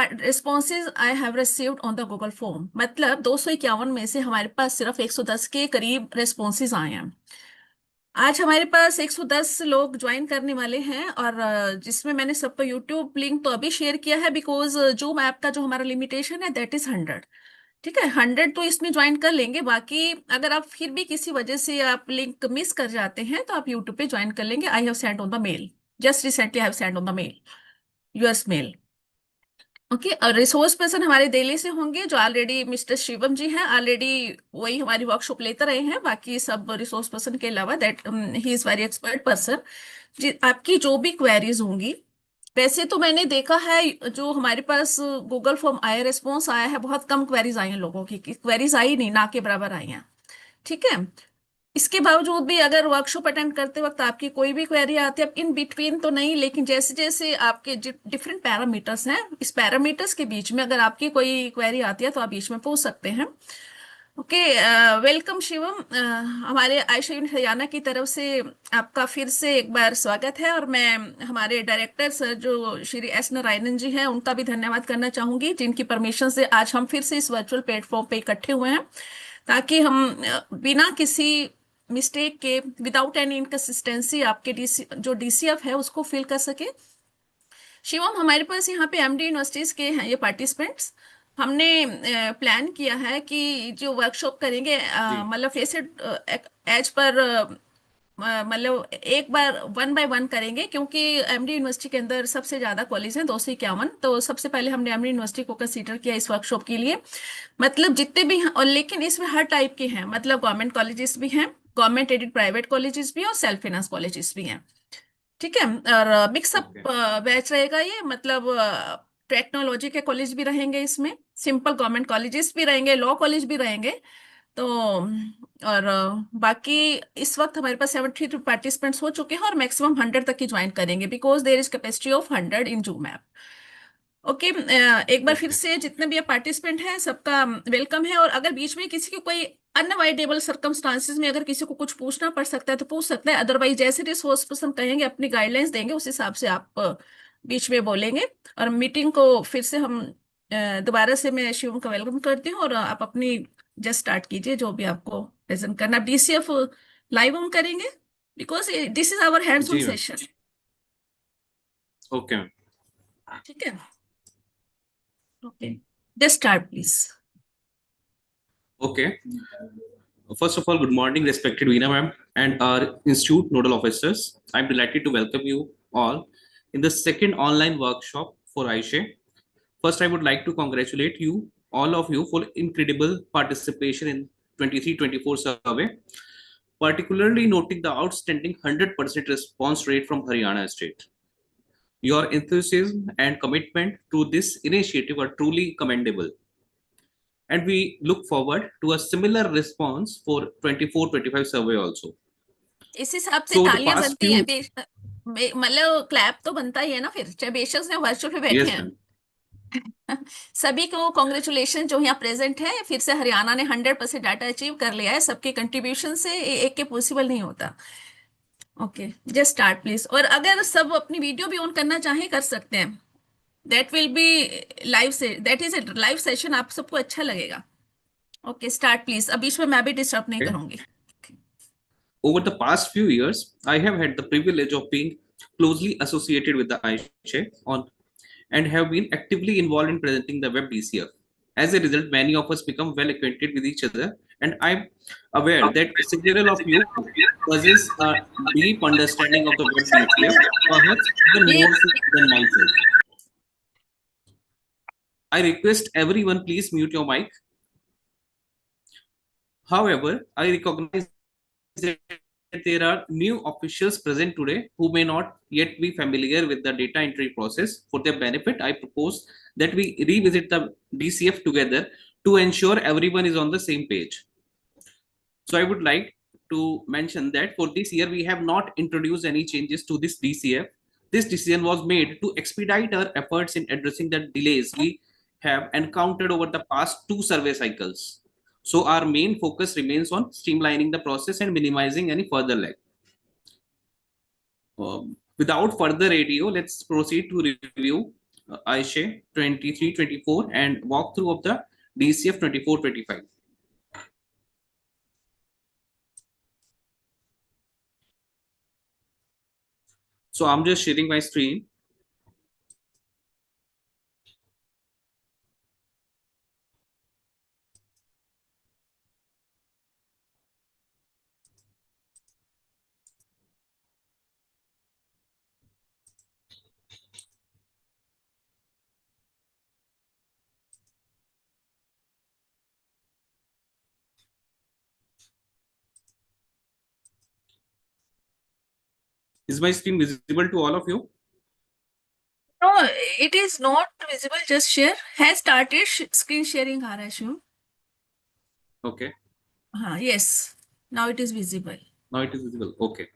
Responses I have received on the Google form, मतलब 251 में से हमारे पास सिर्फ 110 के करीब रिस्पॉन्सेज आए हैं। आज हमारे पास 110 लोग ज्वाइन करने वाले हैं, और जिसमें मैंने सबको यूट्यूब लिंक तो अभी शेयर किया है, बिकॉज जूम ऐप का जो हमारा लिमिटेशन है दैट इज 100। ठीक है, 100 तो इसमें ज्वाइन कर लेंगे। बाकी अगर आप फिर भी किसी वजह से आप लिंक मिस कर जाते हैं तो आप यूट्यूब पे ज्वाइन कर लेंगे। I have send on the mail, just recently I have send on the mail, US mail. Okay, और रिसोर्स पर्सन हमारे दिल्ली से होंगे, जो ऑलरेडी मिस्टर शिवम जी हैं, ऑलरेडी वही हमारी वर्कशॉप लेते रहे हैं। बाकी सब रिसोर्स पर्सन के अलावा that he is very expert person. जी, आपकी जो भी क्वेरीज होंगी, वैसे तो मैंने देखा है जो हमारे पास गूगल फॉर्म आया, रिस्पॉन्स आया है, बहुत कम क्वेरीज आई हैं लोगों की, क्वेरीज आई नहीं, ना के बराबर आई हैं। ठीक है, इसके बावजूद भी अगर वर्कशॉप अटेंड करते वक्त आपकी कोई भी क्वेरी आती है, इन बिटवीन तो नहीं, लेकिन जैसे जैसे आपके डिफरेंट पैरामीटर्स हैं, इस पैरामीटर्स के बीच में अगर आपकी कोई क्वेरी आती है तो आप बीच में पूछ सकते हैं। Okay, welcome Shivam. हमारे आयशा यूनिट हरियाणा की तरफ से आपका फिर से एक बार स्वागत है, और मैं हमारे डायरेक्टर सर जो श्री एस नारायणन जी हैं उनका भी धन्यवाद करना चाहूंगी, जिनकी परमिशन से आज हम फिर से इस वर्चुअल प्लेटफॉर्म पे इकट्ठे हुए हैं, ताकि हम बिना किसी मिस्टेक के, विदाउट एनी इनकंसिस्टेंसी, आपके जो डीसीएफ है उसको फिल कर सके। शिवम, हमारे पास यहाँ पे एमडी यूनिवर्सिटीज के हैं ये पार्टिसिपेंट्स। हमने प्लान किया है कि जो वर्कशॉप करेंगे, जी मतलब फेसेड एज पर, मतलब एक बार 1 बाय 1 करेंगे, क्योंकि एमडी यूनिवर्सिटी के अंदर सबसे ज्यादा कॉलेज हैं, 251। तो सबसे पहले हमने एमडी यूनिवर्सिटी को कंसीडर किया इस वर्कशॉप के लिए। मतलब जितने भी हैं, और लेकिन इसमें हर टाइप के हैं, मतलब गवर्नमेंट कॉलेजेस भी हैं, गवर्नमेंट एडेड प्राइवेट कॉलेजेस भी हैं, और सेल्फ फाइनेंस कॉलेजेस भी हैं। ठीक है, और मिक्सअप ओके बैच रहेगा ये, मतलब टेक्नोलॉजी के कॉलेज भी रहेंगे इसमें, सिंपल गवर्नमेंट कॉलेजेस भी रहेंगे, लॉ कॉलेज भी रहेंगे। तो और बाकी इस वक्त हमारे पास 73 पार्टिसिपेंट्स हो चुके हैं, और मैक्सिमम 100 तक ही ज्वाइन करेंगे, because there is capacity of 100 in zoom app. Okay, एक बार फिर ओके से जितने भी पार्टिसिपेंट हैं सबका वेलकम है, और अगर बीच में किसी की कोई अनअवॉइडेबल सर्कमस्टांसिस में अगर किसी को कुछ पूछना पड़ सकता है तो पूछ सकता है, अदरवाइज जैसे रिसोर्स पर्सन कहेंगे, अपनी गाइडलाइंस देंगे, उस हिसाब से आप बीच में बोलेंगे। और मीटिंग को फिर से हम दोबारा से मैं शिवम का वेलकम करती हूँ, और आप अपनी जस्ट स्टार्ट कीजिए जो भी आपको प्रेजेंट करना। डीसीएफ लाइव हम करेंगे, because this is our hands on जी मैम सेशन। ओके मैम ठीक है, okay, just start please. Okay first of all, good morning respected Veena ma'am and our institute nodal officers. I'm delighted to welcome you all in the second online workshop for Aisha. First, I would like to congratulate you all of you for incredible participation in 23-24 survey, particularly noting the outstanding 100% response rate from Haryana state. Your enthusiasm and commitment to this initiative are truly commendable, and we look forward to a similar response for 24-25 survey also. इस हिसाब से So the तालियां past बनती हैं, few, मतलब clap तो बनता ही है ना, फिर चाहे बेशक से वर्चुअल पे बैठे yes हैं। ma'am, सभी को कॉन्ग्रेचुलेशन जो यहाँ प्रेजेंट है, फिर से हरियाणा ने 100% डाटा अचीव कर लिया है, सबके कंट्रीब्यूशन से एक के पॉसिबल नहीं होता। Okay, just start please. और अगर सब अपनी वीडियो भी ऑन करना चाहें कर सकते हैं, दैट विल बी लाइव से, that is a live session, आप सबको अच्छा लगेगा। ओके, स्टार्ट प्लीज, अब बीच में मैं भी डिस्टर्ब नहीं okay. करूंगी। Over the past few years, I have had the privilege of being closely associated with the Aisha on and have been actively involved in presenting the web DCF. As a result, many of us become well acquainted with each other, and I'm aware that several of you possess a deep understanding of the web DCF, perhaps even ये more so than myself. I request everyone please mute your mic. However, I recognize that there are new officials present today who may not yet be familiar with the data entry process. For their benefit, I propose that we revisit the DCF together to ensure everyone is on the same page. So I would like to mention that for this year, we have not introduced any changes to this DCF. This decision was made to expedite our efforts in addressing the delays we have encountered over the past two survey cycles. So our main focus remains on streamlining the process and minimizing any further lag. Without further ado, let's proceed to review Aisha 23-24 and walkthrough of the DCF 24-25. So I'm just sharing my screen. Is my screen visible to all of you? No, it is not visible. Just share. Has started screen sharing, आ रहा है Shiv. Okay. Yes. Now it is visible. Now it is visible. Okay.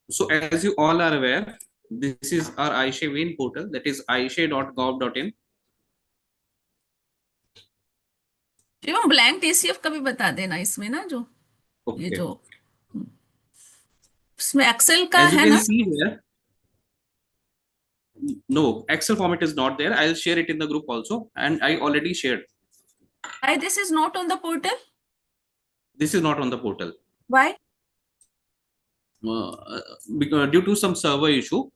So as you all are aware, this is our Aisha main portal, that is aisha.gov.in. Shivam blank TCF का भी बता देना इसमें ना, जो ये Okay. जो इसमें एक्सेल का As you है can ना. see here, no, Excel format is not there. I'll share it in the group also, and I already shared. Why this is not on the portal? This is not on the portal. Why? Because due to some server issue,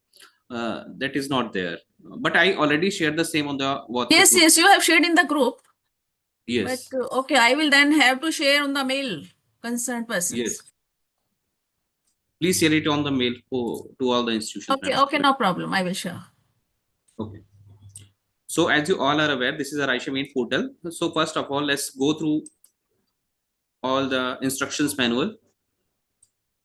that is not there. But I already shared the same on the WhatsApp Yes, group. yes, you have shared in the group. But Yes, okay, I will then have to share on the mail concerned persons. yes. Please share it on the mail to all the institutions, Okay, ma'am. okay, no problem. I will share. Okay. So as you all are aware, this is a Aisha main portal. So first of all, let's go through all the instructions manual.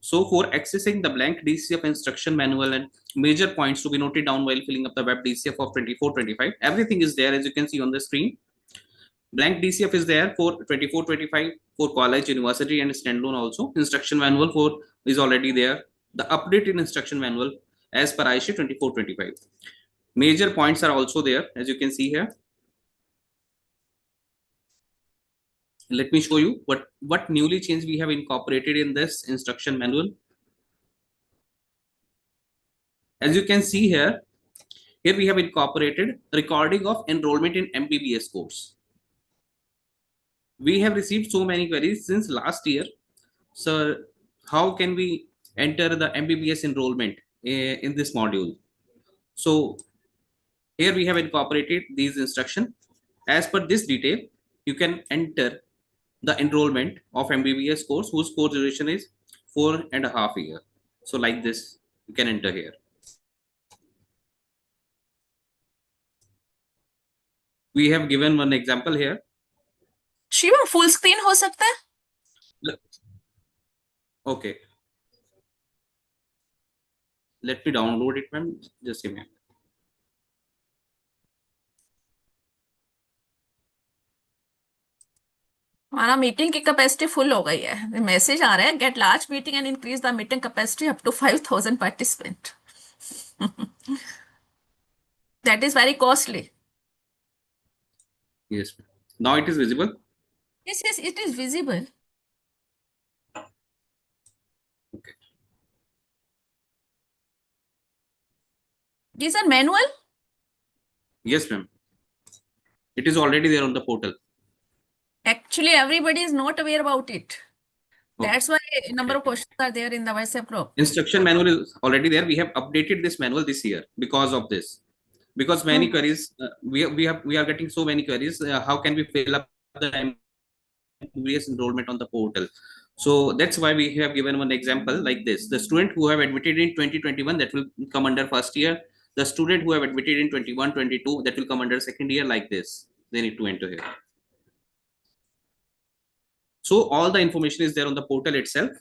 So for accessing the blank DCF instruction manual and major points to be noted down while filling up the web DCF of 24-25, everything is there as you can see on the screen. Blank DCF is there for 24-25 for college, university and standalone also. Instruction manual for is already there. The updated instruction manual as per Aisha 24-25. Major points are also there as you can see here. Let me show you what newly changed we have incorporated in this instruction manual. As you can see here, we have incorporated recording of enrollment in MBBS course. We have received so many queries since last year. So how can we enter the MBBS enrollment in this module? So here we have incorporated these instructions. As per this detail, you can enter the enrollment of MBBS course whose course duration is 4.5 years. So like this, you can enter here. We have given one example here. Shivam full screen हो सकता है? Okay. Let me download it, ma'am. Just a minute. हमारा meeting की capacity full हो गई है. Message आ रहा है, get large meeting and increase the meeting capacity up to 5,000 participant. That is very costly. Yes. Now it is visible. Yes, yes, it is visible. Okay. Is a manual? Yes, ma'am. It is already there on the portal. Actually, everybody is not aware about it. Okay. That's why a number of Okay. questions are there in the WhatsApp group. Instruction manual is already there. We have updated this manual this year because of this. Because many queries, we are getting so many queries. How can we fill up the MBBS enrollment on the portal? So that's why we have given one example like this. The student who have admitted in 2021, that will come under first year. The student who have admitted in 21-22, that will come under second year, like this. They need to enter here. So all the information is there on the portal itself.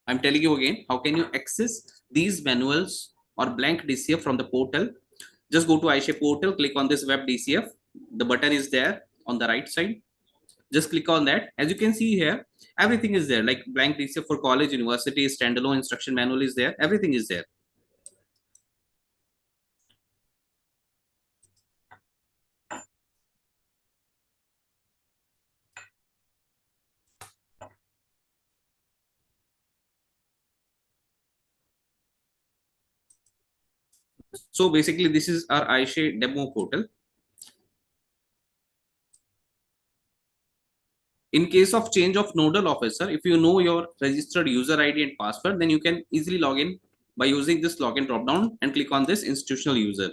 I'm telling you again, how can you access these manuals or blank DCF from the portal? Just go to Aisha portal, click on this web DCF. The button is there on the right side. Just click on that. As you can see here, everything is there, like blank DCF for college, university, standalone instruction manual is there. Everything is there. So basically, this is our iShare demo portal. In case of change of nodal officer, if you know your registered user ID and password, then you can easily log in by using this login drop down and click on this institutional user.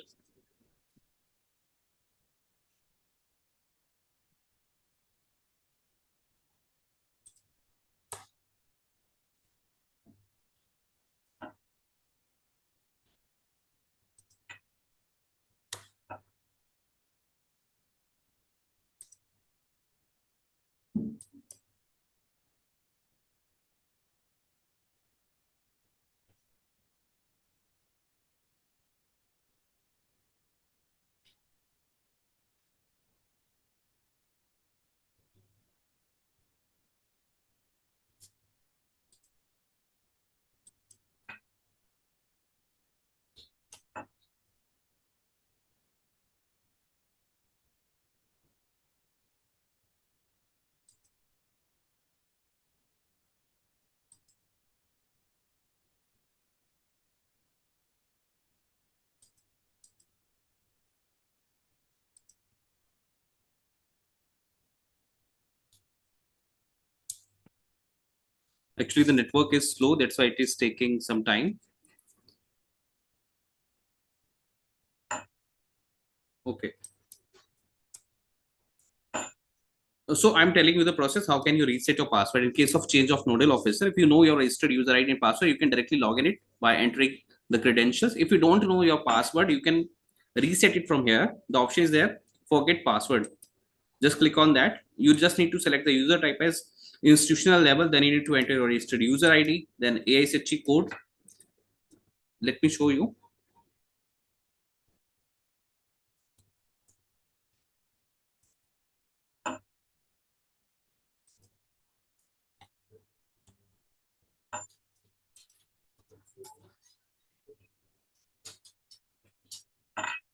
Actually, the network is slow, that's why it is taking some time. Okay. So I'm telling you the process. How can you reset your password in case of change of nodal officer? If you know your registered user ID and password, you can directly log in it by entering the credentials. If you don't know your password, you can reset it from here. The option is there. Forget password. Just click on that. You just need to select the user type as institutional level. Then you need to enter your registered user ID. Then AISHE code. Let me show you.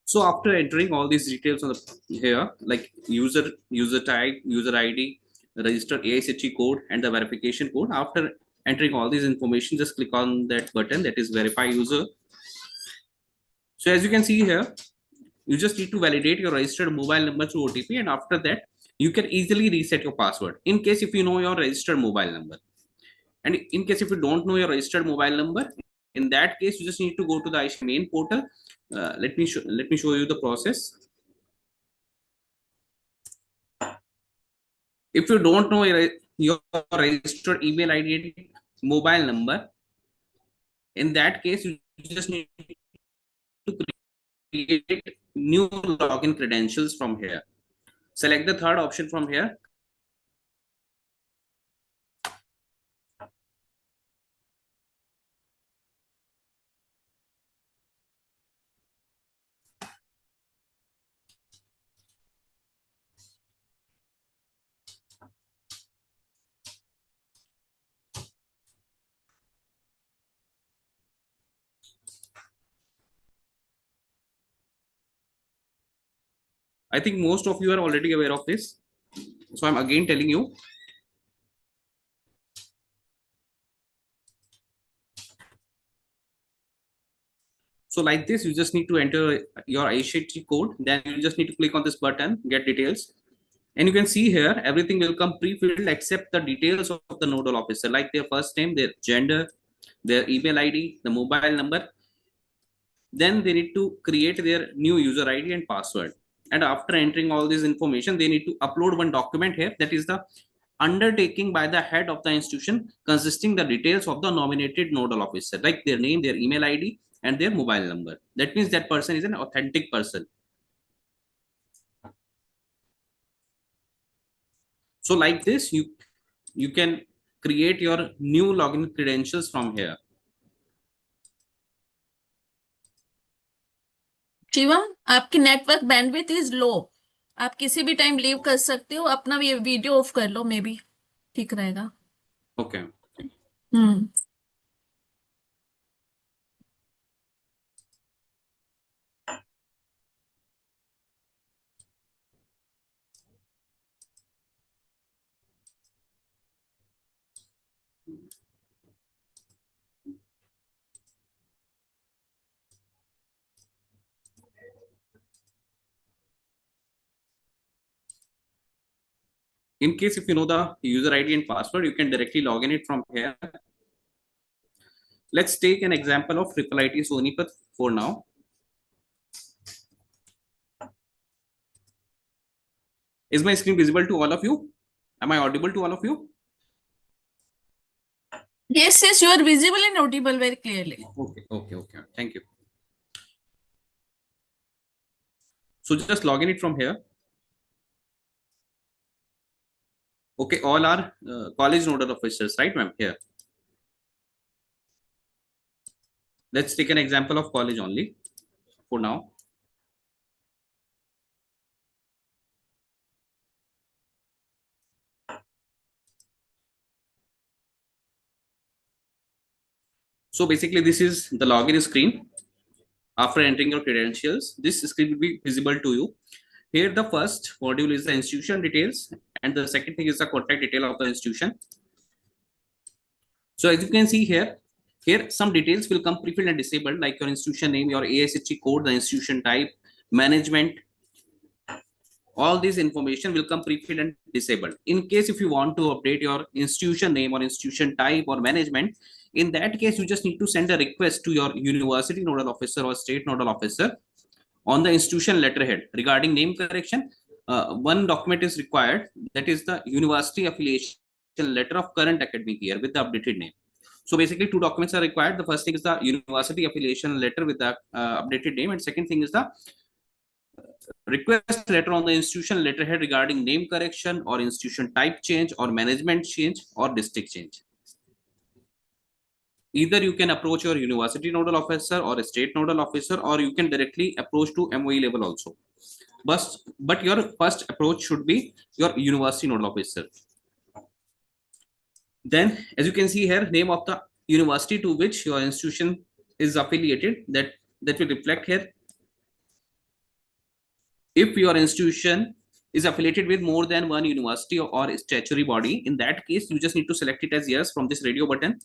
So after entering all these details on the here, like user type, user ID, registered ASHE code, and the verification code, after entering all these information, just click on that button that is verify user. So as you can see here, you just need to validate your registered mobile number through OTP, and after that, you can easily reset your password. In case if you know your registered mobile number, and in case if you don't know your registered mobile number, in that case, you just need to go to the iShare main portal. Let me show you the process. If you don't know your registered email ID and mobile number, in that case, you just need to create new login credentials from here. Select the third option from here. I think most of you are already aware of this. So I'm again telling you. So like this, you just need to enter your ISHE code. Then you just need to click on this button, get details. And you can see here, everything will come pre-filled except the details of the nodal officer, like their first name, their gender, their email ID, the mobile number. Then they need to create their new user ID and password. And after entering all this information, they need to upload one document here, that is the undertaking by the head of the institution consisting the details of the nominated nodal officer, like their name, their email ID, and their mobile number. That means that person is an authentic person. So like this, you can create your new login credentials from here. Shivam, आपकी network bandwidth is low. आप किसी भी time leave कर सकते हो, अपना ये video of कर लो, मे बी ठीक रहेगा। Okay. Hmm. In case if you know the user ID and password, you can directly log in it from here. Let's take an example of Triple IT Sonipat for now. Is my screen visible to all of you? Am I audible to all of you? Yes, yes, you are visible and audible very clearly. Okay. Thank you. So just log in it from here. Okay, all are college nodal officers, right, ma'am? Here. Let's take an example of college only for now. So basically, this is the login screen. After entering your credentials, this screen will be visible to you. Here, the first module is the institution details, and the second thing is the contact detail of the institution. So as you can see here, some details will come pre-filled and disabled, like your institution name, your AISHE code, the institution type, management. All this information will come pre-filled and disabled. In case if you want to update your institution name or institution type or management, in that case, you just need to send a request to your university nodal officer or state nodal officer on the institution letterhead regarding name correction. One document is required, that is the university affiliation letter of current academic year with the updated name. So basically, two documents are required. The first thing is the university affiliation letter with the updated name, and second thing is the request letter on the institution letterhead regarding name correction or institution type change or management change or district change. Either you can approach your university nodal officer or a state nodal officer, or you can directly approach to MOE level also. But your first approach should be your university nodal officer. Then, as you can see here, name of the university to which your institution is affiliated, that will reflect here. If your institution is affiliated with more than one university or statutory body, in that case, you just need to select it as yes from this radio button.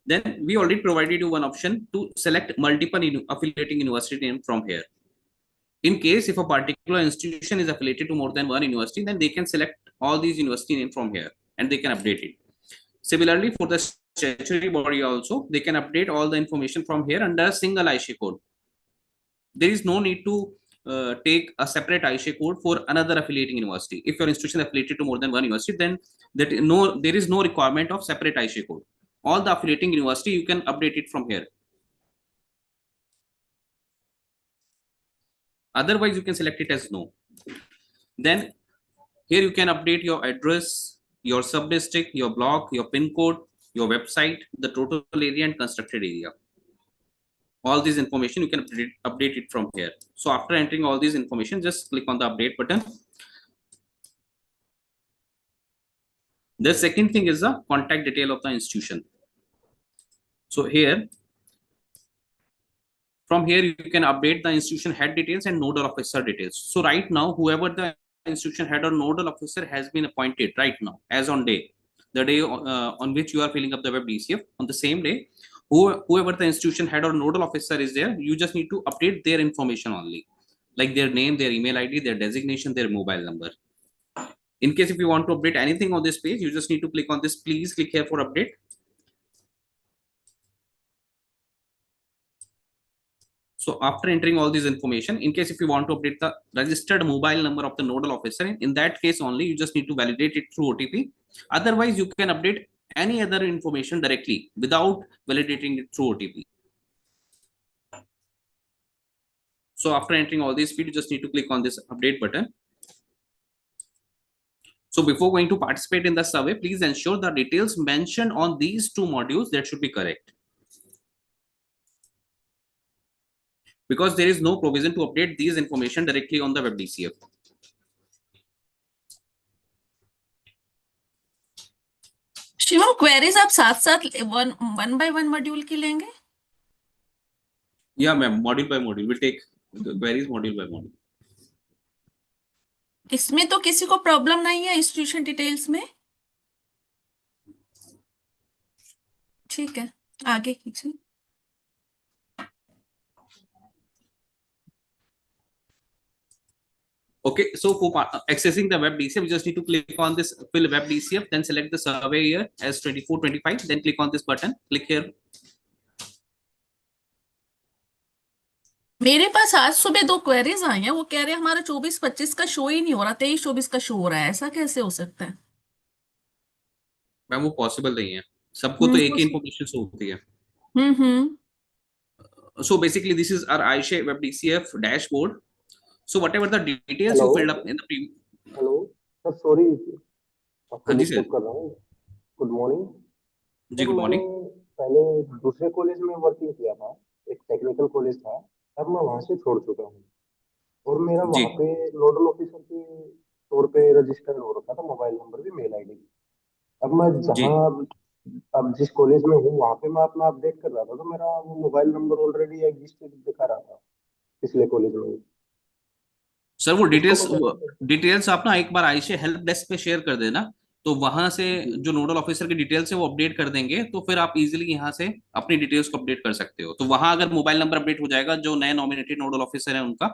Then we already provided you one option to select multiple affiliating university name from here. In case if a particular institution is affiliated to more than one university, then they can select all these university name from here and they can update it. Similarly, for the statutory body also, they can update all the information from here under a single AISHE code. There is no need to take a separate AISHE code for another affiliating university. If your institution is affiliated to more than one university, then there is no requirement of separate AISHE code. All the affiliating university, you can update it from here. Otherwise, you can select it as no. Then here you can update your address, your sub-district, your block, your PIN code, your website, the total area and constructed area. All this information you can update it from here. So after entering all this information, just click on the update button. The second thing is the contact detail of the institution. So here, from here, you can update the institution head details and nodal officer details. So right now, whoever the institution head or nodal officer has been appointed right now, as on day, the day on which you are filling up the web DCF, on the same day, whoever the institution head or nodal officer is there, you just need to update their information only, like their name, their email ID, their designation, their mobile number. In case if you want to update anything on this page, you just need to click on this. Please click here for update. So after entering all this information, in case if you want to update the registered mobile number of the nodal officer, in that case only you just need to validate it through OTP. Otherwise, you can update any other information directly without validating it through OTP. So after entering all this field, you just need to click on this update button. So before going to participate in the survey, please ensure the details mentioned on these two modules that should be correct, because there is no provision to update these information directly on the web DCF. Shivam, queries आप साथ साथ one by one module की लेंगे? Yeah, ma'am. Module by module, we'll take the queries module by module. इसमें तो किसी को problem नहीं है इंस्टीट्यूशन डिटेल्स में? ठीक है, आगे कीजिए। Okay, so for accessing the web DCF, you just need to click on this fill web DCF, then select the survey year as 24-25, then click on this button, click here. मेरे पास आज सुबह दो queries आई हैं, वो कह रहे हैं हमारा 24-25 का शो ही नहीं हो रहा, 23-24 का शो हो रहा है, ऐसा कैसे हो सकता है? मैम वो पॉसिबल नहीं है, सबको तो हम्म एक ही इंफॉर्मेशन शो होती है. हम्म। So basically this is our iShare web DCF dashboard. So whatever the details hello you filled up in the previous. Hello sir, sorry आपको हाँ जी डिस्टर्ब सर. कर रहा हूँ. गुड मॉर्निंग जी सर. गुड मैंने morning. पहले दूसरे कॉलेज में working किया था, एक टेक्निकल कॉलेज था. अब मैं वहाँ से छोड़ चुका हूँ और मेरा जी वहाँ पे नोडल ऑफिसर के तौर पे रजिस्टर हो रखा था, मोबाइल नंबर भी, मेल आईडी. अब मैं जी. जहाँ अब जिस कॉलेज में हूँ वहाँ पे मैं अपना अपडेट कर रहा था, तो मेरा वो मोबाइल नंबर ऑलरेडी एग्जिस्टेड दिखा रहा था पिछले कॉलेज में. सर वो उसको डिटेल्स मैं कैसे? डिटेल्स आप ना एक बार आईशे हेल्प डेस्क पे शेयर कर देना, तो वहां से जी जो नोडल ऑफिसर की डिटेल्स है वो अपडेट कर देंगे, तो फिर आप इजीली यहाँ से अपनी डिटेल्स को अपडेट कर सकते हो. तो वहां अगर मोबाइल नंबर अपडेट हो जाएगा जो नए नॉमिनेटेड नोडल ऑफिसर है उनका,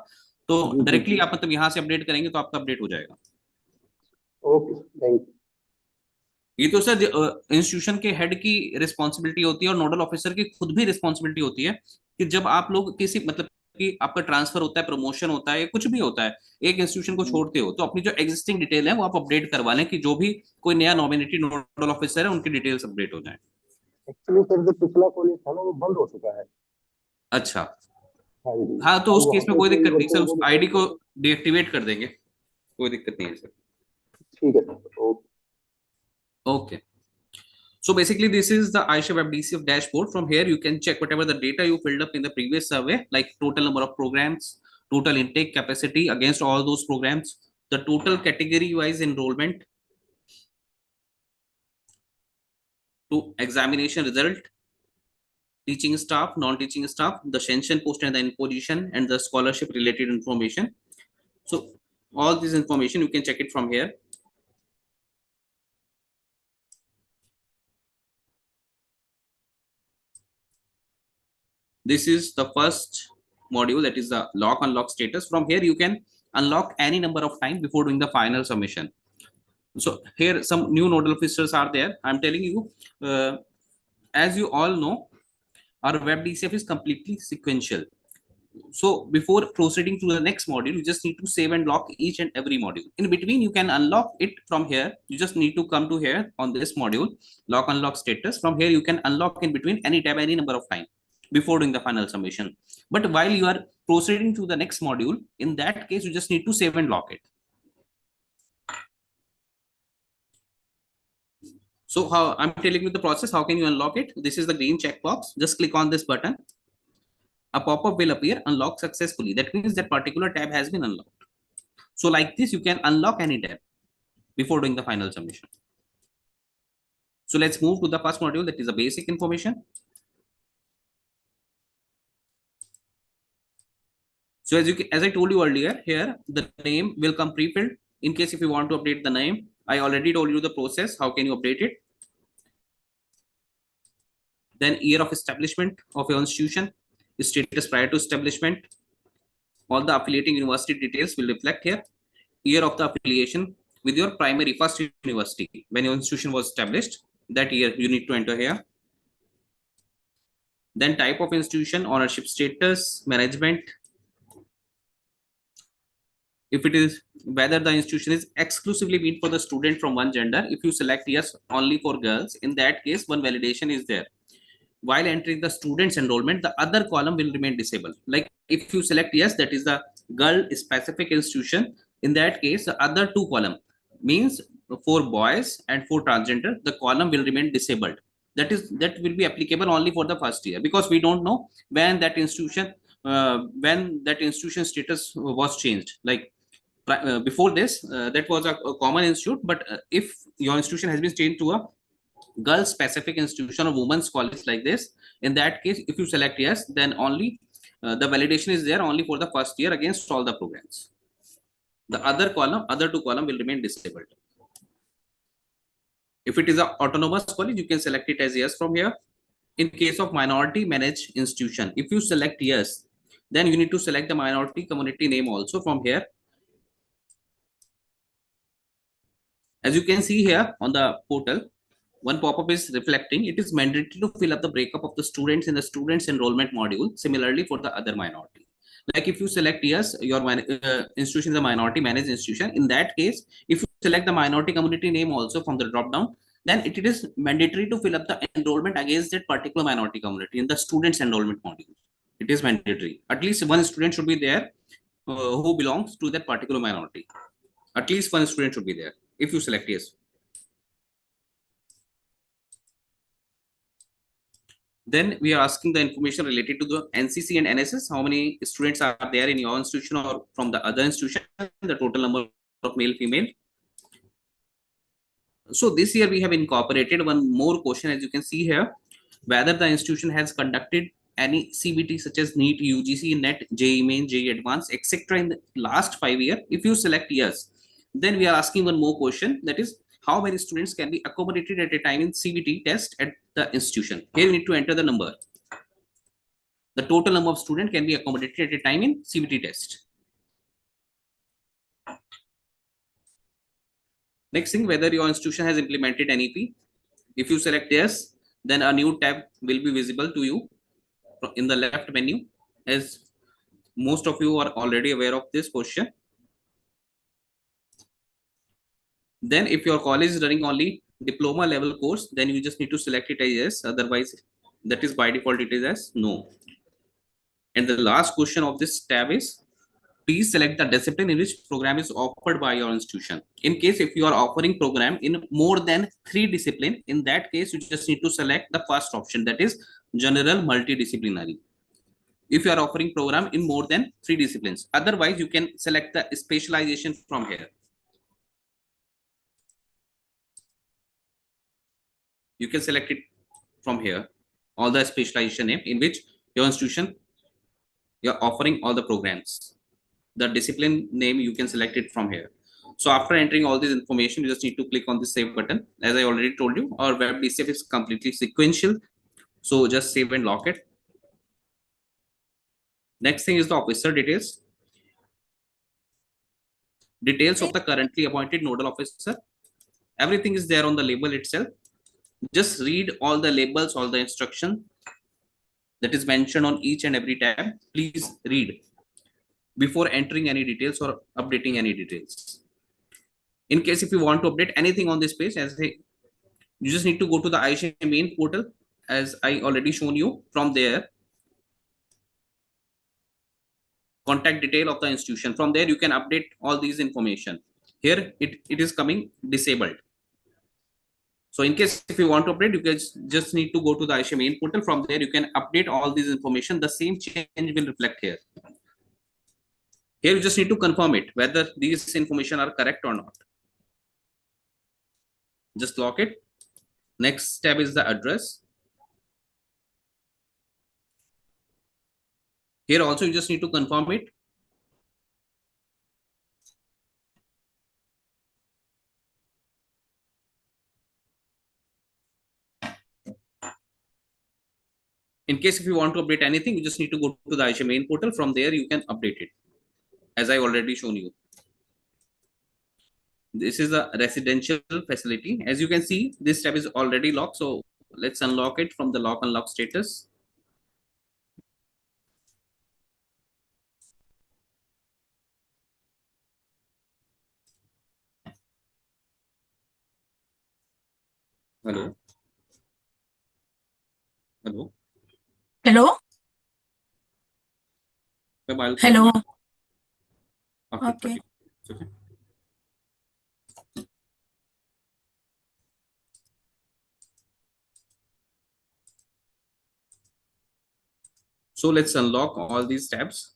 तो जी जी डायरेक्टली जी. आप मतलब यहाँ से अपडेट करेंगे तो आपका अपडेट हो जाएगा. ओके, थैंक ये तो सर इंस्टीट्यूशन के हेड की रिस्पॉन्सिबिलिटी होती है और नोडल ऑफिसर की खुद भी रिस्पॉन्सिबिलिटी होती है कि जब आप लोग किसी मतलब कि आपका ट्रांसफर होता है, प्रमोशन होता है, कुछ भी होता है, एक इंस्टीट्यूशन को यू. छोड़ते हो तो अपनी जो एग्जिस्टिंग डिटेल है वो आप अपडेट करवा लें कि जो भी कोई नया नॉमिनेटेड नोडल ऑफिसर है उनकी डिटेल्स अपडेट हो जाए. एक्चुअली सर, जो पिछला कॉलेज था ना वो बंद हो चुका है. अच्छा. हाँ जी. हाँ तो अब उस वहाँ केस में पे कोई कोई दिक्कत नहीं सर, वर्किंग उस को आईडी नहीं को है. डीएक्टिवेट कर देंगे, कोई दिक्कत नहीं है सर. ठीक है sir. Okay. Okay. So basically, this is the iShare Web DCF dashboard. From here, you can check whatever the data you filled up in the previous survey, like total number of programs, total intake capacity against all those programs, the total category-wise enrollment, to examination result, teaching staff, non-teaching staff, the sanction post and the imposition, and the scholarship related information. So all this information you can check it from here. This is the first module, that is the lock unlock status. From here you can unlock any number of time before doing the final submission. So here some new nodal officers are there. I'm telling you, as you all know, our web DCF is completely sequential. So before proceeding to the next module, you just need to save and lock each and every module. In between, you can unlock it from here. You just need to come to here on this module, lock unlock status. From here, you can unlock in between any tab, any number of time before doing the final submission. But while you are proceeding to the next module, in that case, you just need to save and lock it. So how I'm telling you the process, how can you unlock it? This is the green checkbox. Just click on this button. A pop-up will appear, unlock successfully. That means that particular tab has been unlocked. So like this, you can unlock any tab before doing the final submission. So let's move to the first module, that is the basic information. So as I told you earlier, here the name will come pre-filled. In case if you want to update the name, I already told you the process. How can you update it? Then year of establishment of your institution, status prior to establishment. All the affiliating university details will reflect here. Year of the affiliation with your primary first university when your institution was established, that year you need to enter here. Then type of institution, ownership status, management. If it is whether the institution is exclusively meant for the student from one gender, if you select yes only for girls, in that case one validation is there. While entering the student's enrollment, the other column will remain disabled. Like if you select yes, that is the girl specific institution, in that case the other two column means for boys and for transgender, the column will remain disabled. That will be applicable only for the first year, because we don't know when that institution status was changed. Like before this, that was a common institute, but if your institution has been changed to a girl specific institution or women's college like this, in that case if you select yes, then only the validation is there only for the first year against all the programs. The other two column will remain disabled. If it is an autonomous college, you can select it as yes from here. In case of minority managed institution, if you select yes, then you need to select the minority community name also from here. As you can see here on the portal, one pop-up is reflecting. It is mandatory to fill up the breakup of the students in the students enrollment module. Similarly, for the other minority, like if you select yes, your institution is a minority managed institution. In that case, if you select the minority community name also from the drop down, then it is mandatory to fill up the enrollment against that particular minority community in the students enrollment module. It is mandatory. At least one student should be there who belongs to that particular minority. At least one student should be there if you select yes. Then we are asking the information related to the NCC and NSS. How many students are there in your institution or from the other institution? The total number of male, female. So this year we have incorporated one more question, as you can see here, whether the institution has conducted any CBT such as NEET, UGC, NET, JEE Main, JEE Advanced, etc. in the last 5 years. If you select yes, then we are asking one more question, that is how many students can be accommodated at a time in CBT test at the institution. Here you need to enter the number. The total number of students can be accommodated at a time in CBT test. Next thing, whether your institution has implemented NEP. If you select yes, then a new tab will be visible to you in the left menu, as most of you are already aware of this question. Then if your college is running only diploma level course, then you just need to select it as yes, otherwise that is by default it is as no. And the last question of this tab is, please select the discipline in which program is offered by your institution. In case if you are offering program in more than 3 discipline, in that case you just need to select the first option, that is general multidisciplinary. If you are offering program in more than 3 disciplines, otherwise you can select the specialization from here. You can select it from here, all the specialization name in which your institution you're offering all the programs. The discipline name you can select it from here. So after entering all this information, you just need to click on the save button. As I already told you, our web DCF is completely sequential, so just save and lock it. Next thing is the officer details. Details of the currently appointed nodal officer. Everything is there on the label itself. Just read all the labels, all the instruction that is mentioned on each and every tab. Please read before entering any details or updating any details. In case if you want to update anything on this page, you just need to go to the Aisha main portal, as I already shown you. From there, contact detail of the institution. From there, you can update all these information. Here, it is coming disabled. So in case if you want to update, you guys just need to go to the Aisha main portal. From there, you can update all these information. The same change will reflect here. Here, you just need to confirm it, whether these information are correct or not. Just lock it. Next step is the address. Here also, you just need to confirm it. In case if you want to update anything, you just need to go to the Aisha main portal. From there, you can update it, as I already shown you. This is a residential facility. As you can see, this tab is already locked. So let's unlock it from the lock unlock status. Hello. Hello. Hello. Hello. Okay. Okay. So let's unlock all these tabs.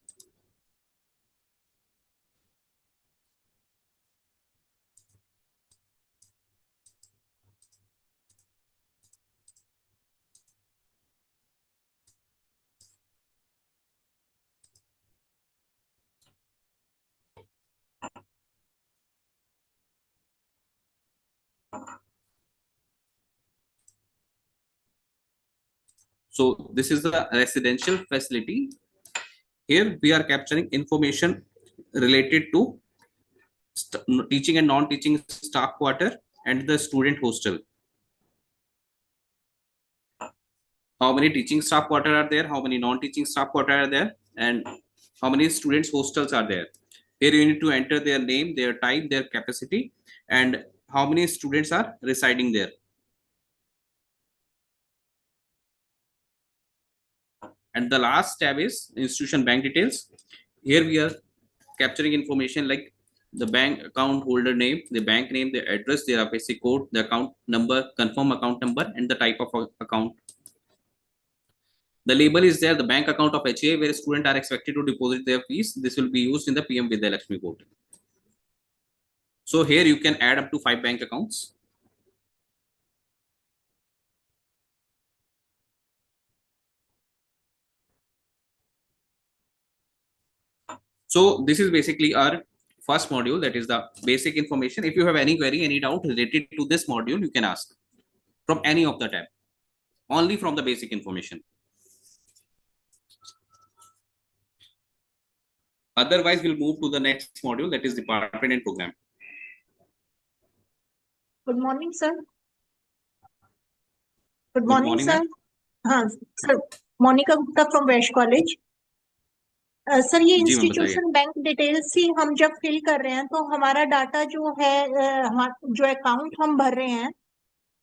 So this is the residential facility. Here we are capturing information related to teaching and non-teaching staff quarter, and the student hostel. How many teaching staff quarter are there, how many non-teaching staff quarter are there, and how many students hostels are there. Here you need to enter their name, their type, their capacity, and how many students are residing there. And the last tab is institution bank details. Here we are capturing information like the bank account holder name, the bank name, the address, their IFSC code, the account number, confirm account number, and the type of account. The label is there, the bank account of HA, where students are expected to deposit their fees. This will be used in the PM Vidya Lakshmi portal. So here you can add up to 5 bank accounts. So this is basically our first module, that is the basic information. If you have any query, any doubt related to this module, you can ask from any of the tab, only from the basic information. Otherwise, we'll move to the next module, that is department and program. Good morning, sir. Good Good morning, morning, sir. हाँ sir, Monika Gupta from West College. Sir ये जी ma'am, institution bank details ही हम जब fill कर रहे हैं तो हमारा डाटा जो है जो अकाउंट हम भर रहे हैं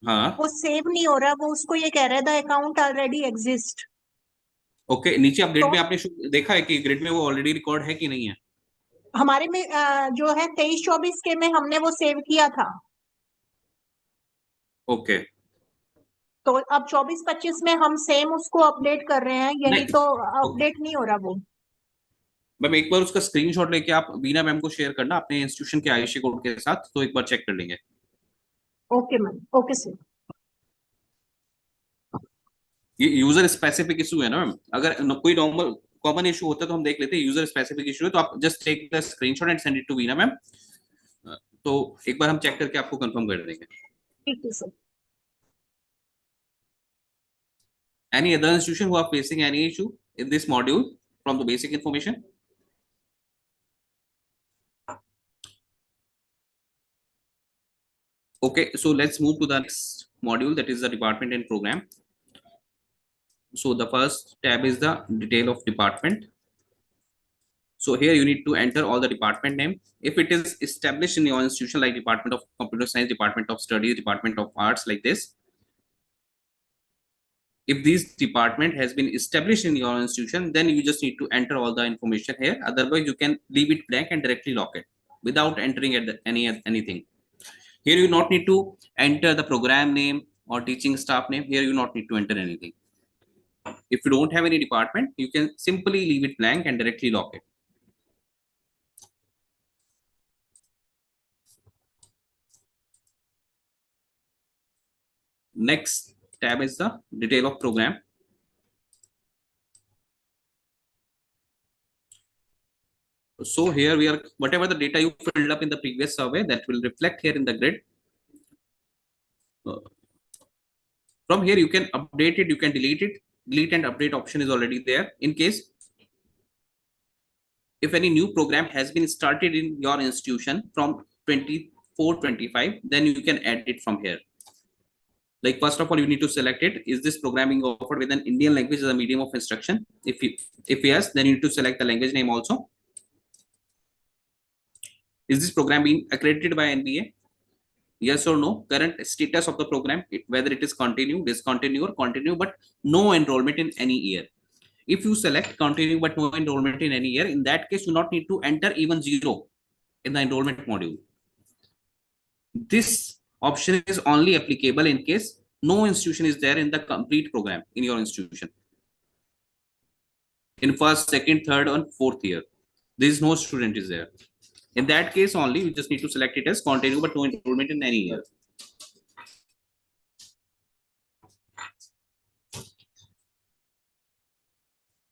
हाँ वो सेव नहीं हो रहा। वो उसको ये कह रहा है the account already exist. Okay, नीचे आप ग्रिड तो में आपने देखा है कि ग्रिड में वो ऑलरेडी रिकॉर्ड है कि नहीं है? हमारे में जो है 23-24 के में हमने वो सेव किया था। ओके, तो अब 24-25 में हम सेम उसको अपडेट कर रहे हैं, यही नहीं तो अपडेट नहीं हो रहा वो। मैम एक बार उसका स्क्रीनशॉट लेके आप बीना मैम को शेयर करना अपने इंस्टीट्यूशन के आईसी कोड के साथ, तो एक बार चेक कर लेंगे। Okay ma'am, okay sir. ये यूजर स्पेसिफिक इशू है ना मैम, अगर कोई नॉर्मल कॉमन इशू होता है तो हम देख लेते हैं। यूजर स्पेसिफिक इशू है तो आप just take the screenshot and send it to Beena ma'am, तो एक बार हम चेक करके आपको कंफर्म कर देंगे। ठीक है sir. Any other institution who are facing any issue in this module from the basic information? Okay, so let's move to the next module, that is the department and program. So the first tab is the detail of department. So here you need to enter all the department name. If it is established in your institution like Department of Computer Science, Department of Studies, Department of Arts, like this, if this department has been established in your institution, then you just need to enter all the information here. Otherwise you can leave it blank and directly lock it without entering anything. Here you not need to enter the program name or teaching staff name. Here you not need to enter anything. If you don't have any department, you can simply leave it blank and directly lock it. Next tab is the detail of program. So here we are, whatever the data you filled up in the previous survey, that will reflect here in the grid. From here you can update it, you can delete it. Delete and update option is already there. In case if any new program has been started in your institution from 24-25, then you can add it from here. Like first of all, you need to select it. Is this programming offered with an Indian language as a medium of instruction? If yes, then you need to select the language name also. Is this program being accredited by NBA? Yes or no? Current status of the program, whether it is continue, discontinue, or continue, but no enrollment in any year. If you select continue but no enrollment in any year, in that case, you not need to enter even 0 in the enrollment module. This option is only applicable in case no institution is there in the complete program in your institution. In first, second, third, and fourth year, there is no student is there. In that case only, you just need to select it as continue but no enrollment in any year.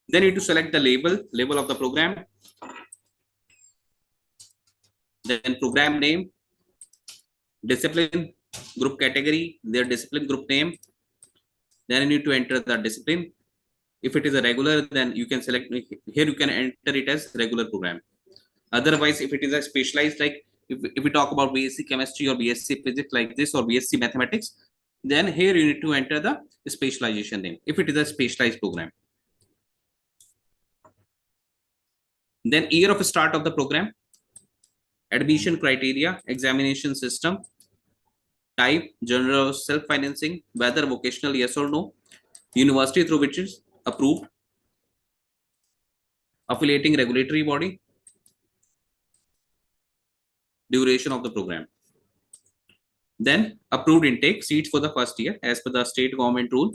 Then you need to select the label of the program, then program name, discipline, group category, their discipline group name. Then you need to enter the discipline. If it is a regular, then you can select here, you can enter it as regular program. Otherwise, if it is a specialized like if we talk about BSc chemistry or BSc physics like this, or BSc mathematics, then here you need to enter the specialization name if it is a specialized program. Then year of start of the program, admission criteria, examination system, type, general, self-financing, whether vocational, yes or no, university through which is approved, affiliating regulatory body, duration of the program. Then approved intake, seats for the first year as per the state government rule,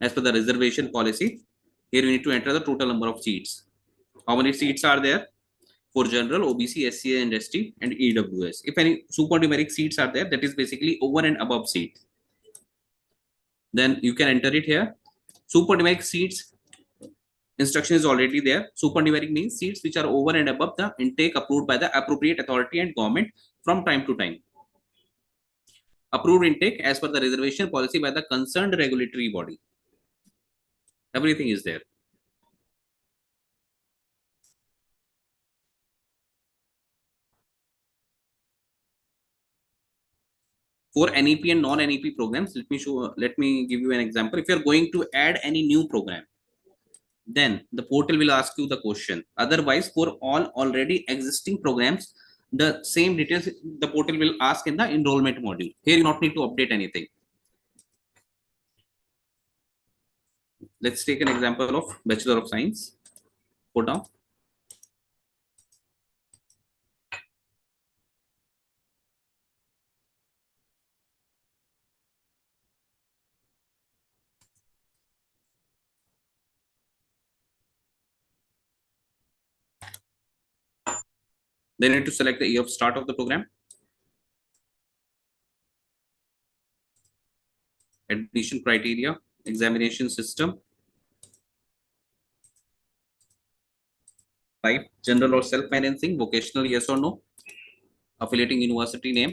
as per the reservation policy. Here we need to enter the total number of seats. How many seats are there for general, OBC, SCA and ST and EWS? If any supernumeric seats are there, that is basically over and above seat, then you can enter it here. Supernumeric seats instruction is already there. Supernumeric means seats which are over and above the intake approved by the appropriate authority and government from time to time. Approved intake as per the reservation policy by the concerned regulatory body. Everything is there. For NEP and non-NEP programs, let me give you an example. If you're going to add any new program, then the portal will ask you the question. Otherwise, for all already existing programs, the same details the portal will ask in the enrollment module. Here you not need to update anything. Let's take an example of Bachelor of Science. Go down. They need to select the year of start of the program, admission criteria, examination system, type, general or self-financing, vocational, yes or no, affiliating university name,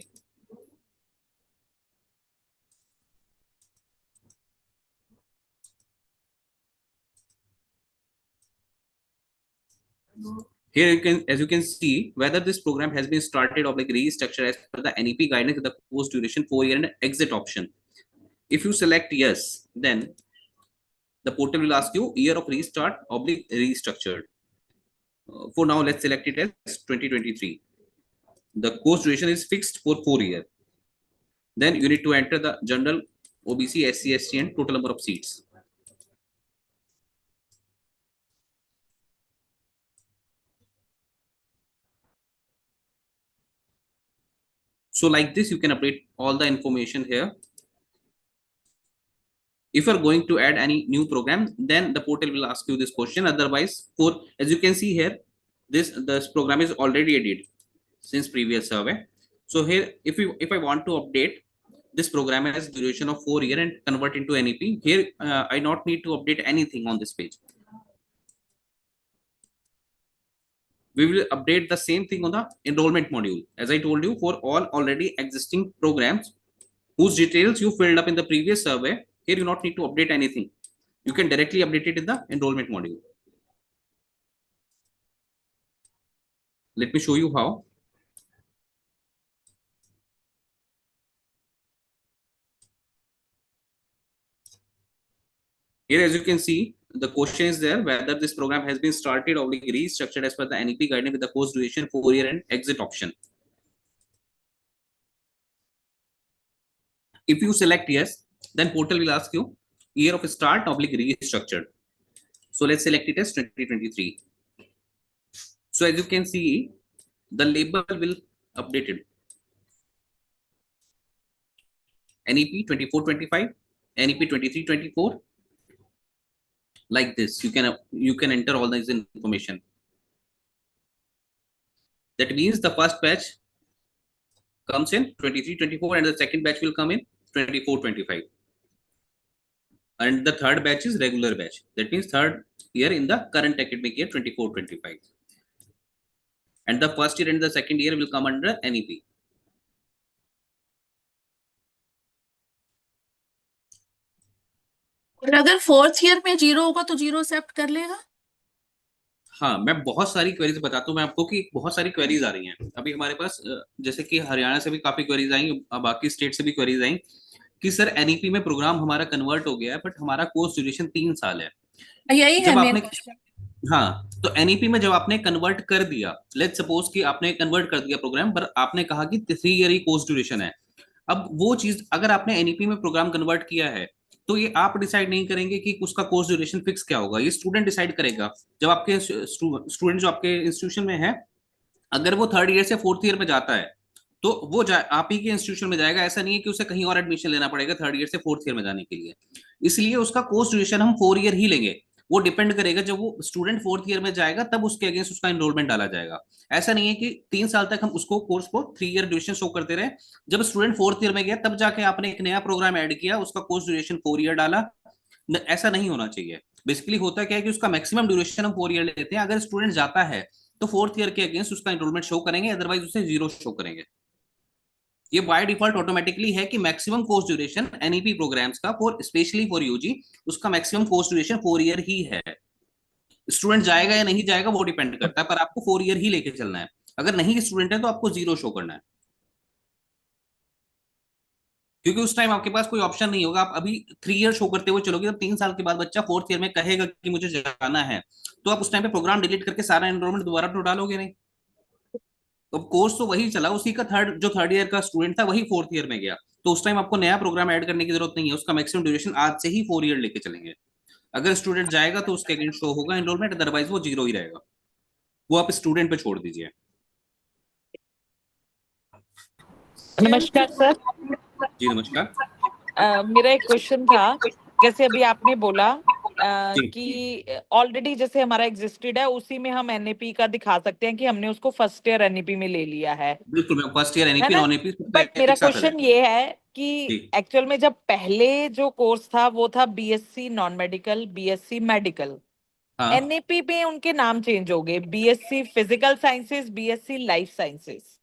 here you can, as you can see, whether this program has been started or like restructured as per the NEP guidance with the course duration 4 year and exit option. If you select yes, then the portal will ask you year of restart oblique restructured. For now, let's select it as 2023. The course duration is fixed for 4 years. Then you need to enter the general, OBC, SC, ST and total number of seats. So like this, you can update all the information here. If you are going to add any new program, then the portal will ask you this question. Otherwise, for, as you can see here, this program is already added since previous survey. So here, if I want to update this program has duration of 4 years and convert into NEP, here I not need to update anything on this page. We will update the same thing on the enrollment module. As I told you, for all already existing programs whose details you filled up in the previous survey, here you not need to update anything. You can directly update it in the enrollment module. Let me show you how. Here, as you can see, the question is there whether this program has been started or restructured as per the NEP guidance with the course duration 4 year and exit option. If you select yes, then portal will ask you year of start oblique restructured. So let's select it as 2023. So as you can see, the label will updated. NEP 24-25, NEP 23-24. Like this, you can enter all this information. That means the first batch comes in 23-24 and the second batch will come in 24-25. And the third batch is regular batch. That means third year in the current academic year 24-25. And the first year and the second year will come under NEP. और अगर fourth year में zero होगा तो zero accept कर लेगा? हाँ, मैं बहुत सारी क्वेरीज बताता हूँ मैं आपको कि बहुत सारी क्वेरीज आ रही हैं अभी हमारे पास। जैसे कि हरियाणा से भी काफी क्वेरीज आई, बाकी स्टेट से भी क्वेरीज आई कि सर एनईपी में प्रोग्राम हमारा कन्वर्ट हो गया है बट हमारा कोर्स ड्यूरेशन 3 साल है। यही है जब मेन आपने, क्वेश्चन। हाँ, तो एनईपी में जब आपने कन्वर्ट कर दिया, लेट्स सपोज कि आपने कन्वर्ट कर दिया प्रोग्राम, पर आपने कहा कि 3 ईयर ही कोर्स ड्यूरेशन है। अब वो चीज अगर आपने एनईपी में प्रोग्राम कन्वर्ट किया है तो ये आप डिसाइड नहीं करेंगे कि उसका कोर्स ड्यूरेशन फिक्स क्या होगा, ये स्टूडेंट डिसाइड करेगा। जब आपके स्टूडेंट जो आपके इंस्टीट्यूशन में है, अगर वो 3rd ईयर से 4th ईयर में जाता है तो वो आप ही के इंस्टीट्यूशन में जाएगा। ऐसा नहीं है कि उसे कहीं और एडमिशन लेना पड़ेगा 3rd ईयर से 4th ईयर में जाने के लिए। इसलिए उसका कोर्स ड्यूरेशन हम 4 ईयर ही लेंगे। वो डिपेंड करेगा, जब वो स्टूडेंट 4th ईयर में जाएगा तब उसके अगेंस्ट उसका एनरोलमेंट डाला जाएगा। ऐसा नहीं है कि 3 साल तक हम उसको कोर्स को 3 ईयर ड्यूरेशन शो करते रहे, जब स्टूडेंट 4th ईयर में गया तब जाके आपने एक नया प्रोग्राम ऐड किया, उसका कोर्स ड्यूरेशन 4 ईयर डाला। ऐसा नहीं होना चाहिए। बेसिकली होता क्या है कि उसका मैक्सिमम ड्यूरेशन हम 4 ईयर लेते हैं। अगर स्टूडेंट जाता है तो 4th ईयर के अगेंस्ट उसका एनरोलमेंट शो करेंगे, अदरवाइज उसे 0 शो करेंगे। ये बाय डिफॉल्ट ऑटोमेटिकली है कि maximum course duration NEP programs का, फॉर स्पेशली फॉर यूजी, उसका मैक्सिमम कोर्स ड्यूरेशन 4 ईयर ही है। स्टूडेंट जाएगा या नहीं जाएगा वो डिपेंड करता है, पर आपको 4 ईयर ही लेके चलना है। अगर नहीं स्टूडेंट है तो आपको 0 शो करना है, क्योंकि उस टाइम आपके पास कोई ऑप्शन नहीं होगा। आप अभी 3 ईयर शो करते हुए चलोगे, जब 3 साल के बाद बच्चा 4th ईयर में कहेगा कि मुझे जाना है, तो आप उस टाइम पे प्रोग्राम डिलीट करके सारा एनरोलमेंट दोबारा तो डालोगे नहीं। तो कोर्स तो वही चला, उसी का जो 3rd ईयर का स्टूडेंट था वही 4th ईयर में गया। तो उस टाइम आपको नया प्रोग्राम ऐड करने की जरूरत नहीं है, उसका मैक्सिमम ड्यूरेशन आज से ही 4 ईयर लेके चलेंगे। अगर स्टूडेंट जाएगा तो उसके अगेंस्ट शो होगा एनरोलमेंट, अदरवाइज वो 0 ही रहेगा। वो आप स्टूडेंट पे छोड़ दीजिए। नमस्कार सर। जी नमस्कार। मेरा एक क्वेश्चन था। जैसे अभी आपने बोला जी कि ऑलरेडी जैसे हमारा एग्जिस्टेड है उसी में हम एनएपी का दिखा सकते हैं कि हमने उसको फर्स्ट ईयर एनएपी में ले लिया है बिल्कुल, मैं फर्स्ट ईयर है एनईपी ना। नॉन एपी बट मेरा एक साथ आ क्वेश्चन जाएगा। ये है कि जी एक्चुअल में जब पहले जो कोर्स था वो था BSc non medical, BSc medical. हाँ, एनएपी में उनके नाम चेंज हो गए, BSc physical sciences, BSc life sciences.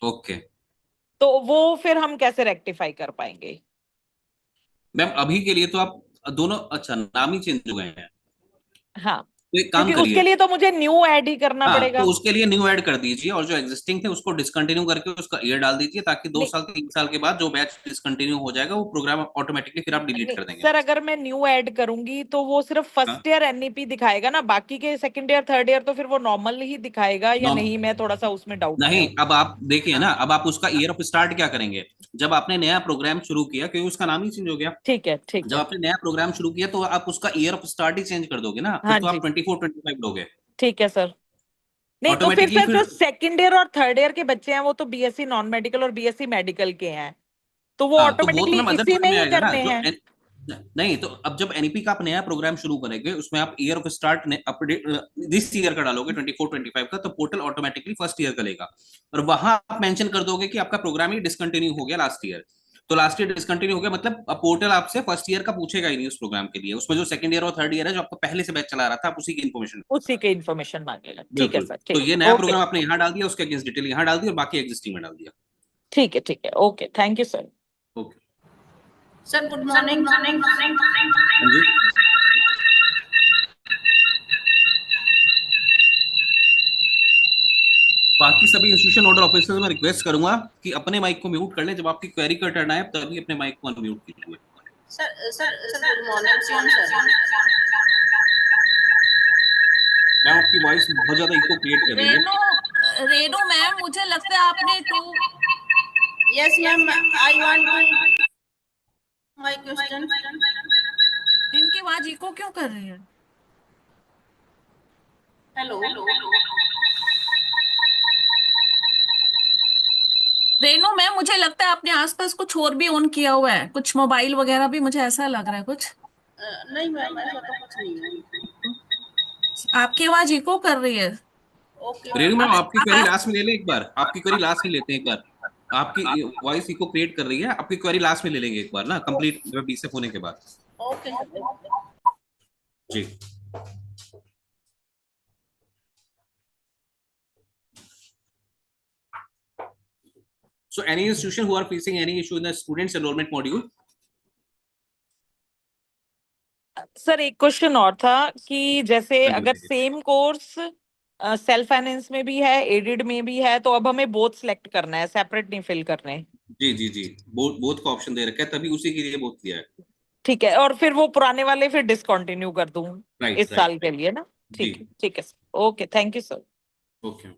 Okay तो वो फिर हम कैसे रेक्टिफाई कर पाएंगे? मैम। अभी के लिए तो आप दोनों, अच्छा, नाम ही चेंज हो गए हैं। हाँ, तो एक काम क्योंकि उसके करिए, लिए तो मुझे न्यू ऐड ही करना हाँ, तो पड़ेगा। उसके लिए न्यू ऐड कर दीजिए, और जो एग्जिस्टिंग थे उसको डिसकंटिन्यू करके उसका ईयर डाल दीजिए, ताकि दो नहीं साल 3 साल के बाद जो बैच डिसकंटिन्यू हो जाएगा वो प्रोग्राम ऑटोमेटिकली फिर आप डिलीट नहीं कर देंगे। सर, अगर मैं न्यू ऐड करूंगी तो वो सिर्फ हाँ, फर्स्ट ईयर एनईपी दिखाएगा ना, बाकी के सेकंड ईयर थर्ड ईयर तो फिर वो नॉर्मल ही दिखाएगा या नॉम नहीं? मैं थोड़ा सा उसमें डाउट में नहीं, हूँ। अब आप देखिए ना, अब आप उसका ईयर ऑफ स्टार्ट क्या करेंगे? जब आपने नया प्रोग्राम शुरू किया, क्योंकि उसका नाम ही चेंज हो गया। ठीक है, ठीक जब है। आपने नया प्रोग्राम शुरू किया तो आप उसका year of start he change कर दोगे ना, फिर हाँ तो जी, आप 24-25 लोगे ठीक है सर। नहीं तो फिर ऑटोमेटिकली। सर फिर जो सेकंड ईयर और थर्ड ईयर के बच्चे हैं वो तो बीएससी नॉन मेडिकल और बीएससी मेडिकल के हैं, तो वो हाँ, तो वो तो ऑटोमेटिकली मैम अदर इसी में में ही आएगा ना करने जो हैं। नहीं, तो अब जब एनईपी का आप नया प्रोग्राम शुरू करेंगे उसमें आप year of start update this year का डालोगे, 24-25 का, तो पोर्टल ऑटोमेटिकली फर्स्ट ईयर का लेगा। और वहां आप मेंशन कर दोगे कि आपका प्रोग्राम ही डिसकंटिन्यू हो गया लास्ट ईयर। तो लास्ट ईयर डिसकंटिन्यू हो गया मतलब अब पोर्टल आपसे फर्स्ट ईयर का पूछेगा ही नहीं उस प्रोग्राम के लिए। उसमें जो सेकंड ईयर और 3rd ईयर है जो आपका पहले से बैच चला रहा था, आप उसी की इन्फॉर्मेशन। उसी के इन्फॉर्मेशन मांगेगा। ठीक है बिल्कुल। सर, तो ठीक ये है, नया ओके। प्रोग्राम आपने यहाँ डाल दिया, उसके अगेंस्ट डिटेल यहाँ डाल दी और बाकी एग्जिस्टिंग में डाल दिया। ठीक है, ठीक है, okay, thank you sir. Okay sir good morning. हाँ जी। बाकी सभी इंस्टीट्यूशन नोडल ऑफिसर्स में रिक्वेस्ट करूंगा कि अपने माइक को म्यूट कर लें, जब आपकी क्वेरी का टर्न आए तभी अपने माइक को अनम्यूट कीजिए। Sir good morning sir. Ma'am आपकी वॉइस बहुत ज्यादा इको क्रिएट कर रही है। रेनू, रेनू मैम, मुझे लगता है आपने to. Yes, ma'am. I want to my question. इनकी आवाज इको क्यों कर रही है? Hello. रेनू मैम, मुझे लगता है आपने आसपास कुछ और भी ऑन किया हुआ है, कुछ मोबाइल वगैरह भी, मुझे ऐसा लग रहा है कुछ। नहीं मैम, ऐसा तो कुछ नहीं है। आपकी आवाज इको कर रही है। Okay Renu ma'am, ma'am. आपकी क्वेरी लास्ट में ले लें एक बार, आपकी क्वेरी लास्ट में लेते हैं एक बार। आपकी वॉइस इको क्रिएट कर रही है, आपकी क्वेरी लास्ट में ले लेंगे एक बार ना, कंप्लीट बीसेफ होने के बाद। Okay ji. So any institution who are facing any issue in the students enrollment module? Sir एक क्वेश्चन और था कि जैसे हाँ जी अगर बताइए। सेम कोर्स सेल्फ फाइनेंस में भी है, एडेड में भी है, तो अब हमें बोथ सिलेक्ट करना है, सेपरेट नहीं फिल करने। जी जी जी, बोथ बोथ का ऑप्शन दे रखा है, तभी उसी के लिए बोथ दिया है। ठीक है, और फिर वो पुराने वाले फिर डिसकंटिन्यू कर दूं राइट इस राइट साल के राइट। लिए ना? जी ठीक है sir, okay, thank you sir. Okay.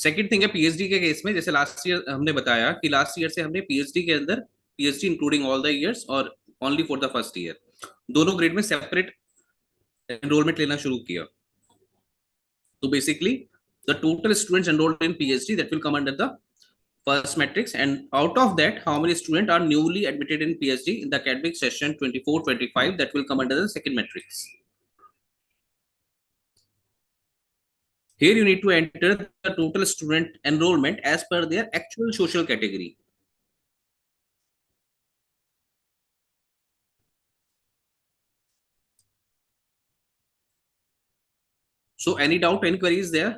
Second thing है पीएचडी के केस में, जैसे लास्ट ईयर हमने बताया कि लास्ट ईयर से हमने पीएचडी के अंदर PhD including all the years और only for the first year दोनों ग्रेड में सेपरेट एनरोलमेंट लेना शुरू किया। तो basically the total students enrolled in PhD that will come under the first matrix, and out of that how many students are newly admitted in PhD in the academic session 24-25 that will come under the second matrix. Here you need to enter the total student enrollment as per their actual social category. So any doubt, any queries there?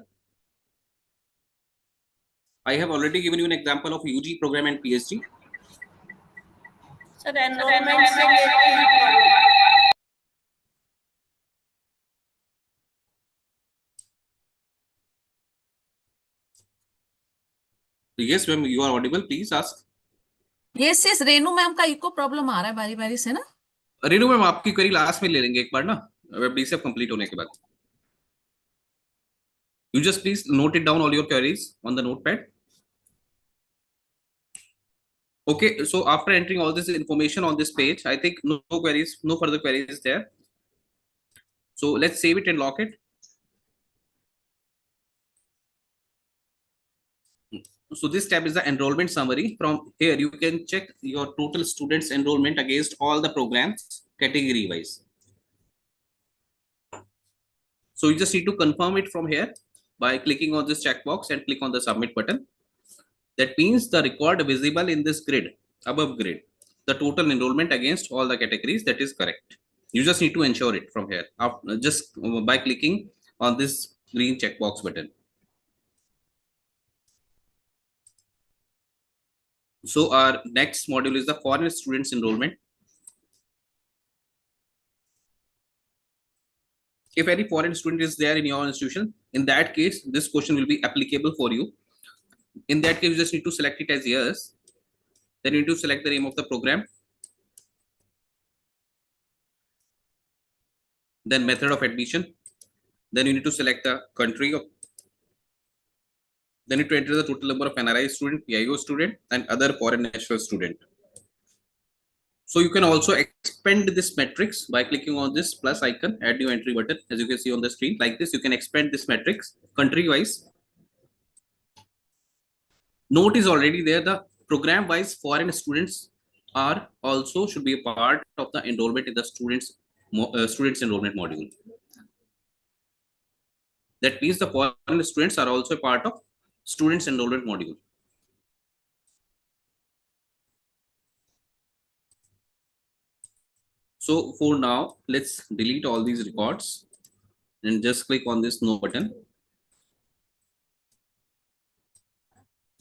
I have already given you an example of UG program and PhD. Sir enrolment से लेते हैं problem. Yes, ma'am, you are audible. Please ask. Yes yes, Renu ma'am का eco problem आ रहा है बारी बारी से ना। रेनू मैम आपकी क्वेरी लास्ट में ले लेंगे एक बार ना, डीसीएफ कंप्लीट होने के बाद। You just please note it down all your queries on the notepad. Okay, so after entering all this information on this page, I think no queries, no further queries there. So let's save it and lock it. So this tab is the enrollment summary. From here, you can check your total students enrollment against all the programs category wise. So you just need to confirm it from here by clicking on this checkbox and click on the submit button. That means the record visible in this grid, above grid, the total enrollment against all the categories, that is correct. You just need to ensure it from here, just by clicking on this green checkbox button. So our next module is the foreign students enrollment. If any foreign student is there in your institution, in that case, this question will be applicable for you. In that case, you just need to select it as yes. Then you need to select the name of the program, then method of admission. Then you need to select the country of, then you need to enter the total number of NRI student, PIO student, and other foreign national student. So you can also expand this matrix by clicking on this plus icon, add new entry button, as you can see on the screen. Like this, you can expand this matrix country wise. Note is already there, the program wise foreign students are also should be a part of the enrollment in the students enrollment module. That means the foreign students are also a part of students enrollment module. So for now, let's delete all these records and just click on this no button.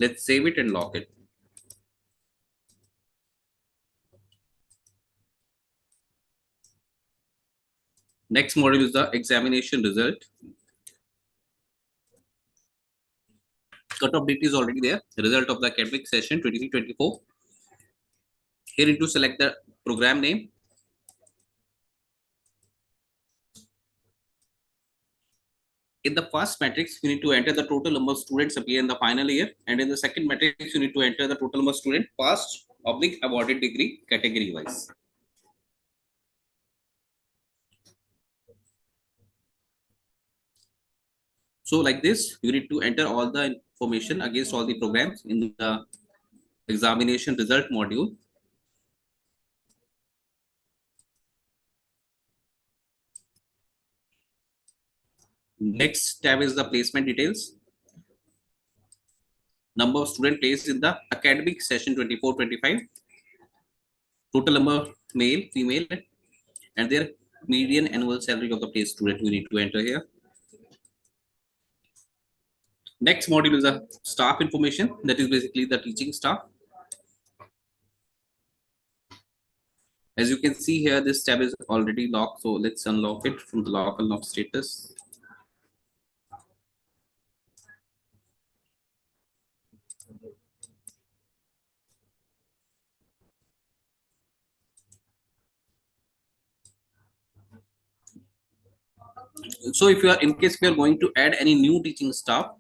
Let's save it and lock it. Next module is the examination result. Cutoff date is already there. The result of the academic session 23-24. Here you need to select the program name. In the first matrix, you need to enter the total number of students appear in the final year. And in the second matrix, you need to enter the total number of students passed / awarded degree category wise. So like this, you need to enter all the information against all the programs in the examination result module. Next tab is the placement details. Number of student placed in the academic session 24-25. Total number of male, female, and their median annual salary of the placed student we need to enter here. Next module is the staff information, that is basically the teaching staff. As you can see here, this tab is already locked, so let's unlock it from the lock unlock status. So if you are, in case we are going to add any new teaching staff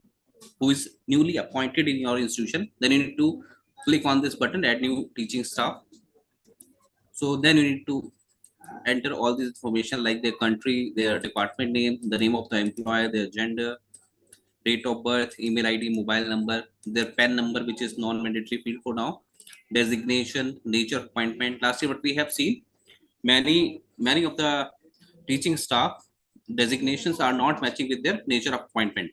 who is newly appointed in your institution, then you need to click on this button, add new teaching staff. So then you need to enter all this information like their country, their department name, the name of the employer, their gender, date of birth, email ID, mobile number, their PAN number, which is non-mandatory field for now, designation, nature of appointment. Last year, what we have seen, many of the teaching staff designations are not matching with their nature of appointment.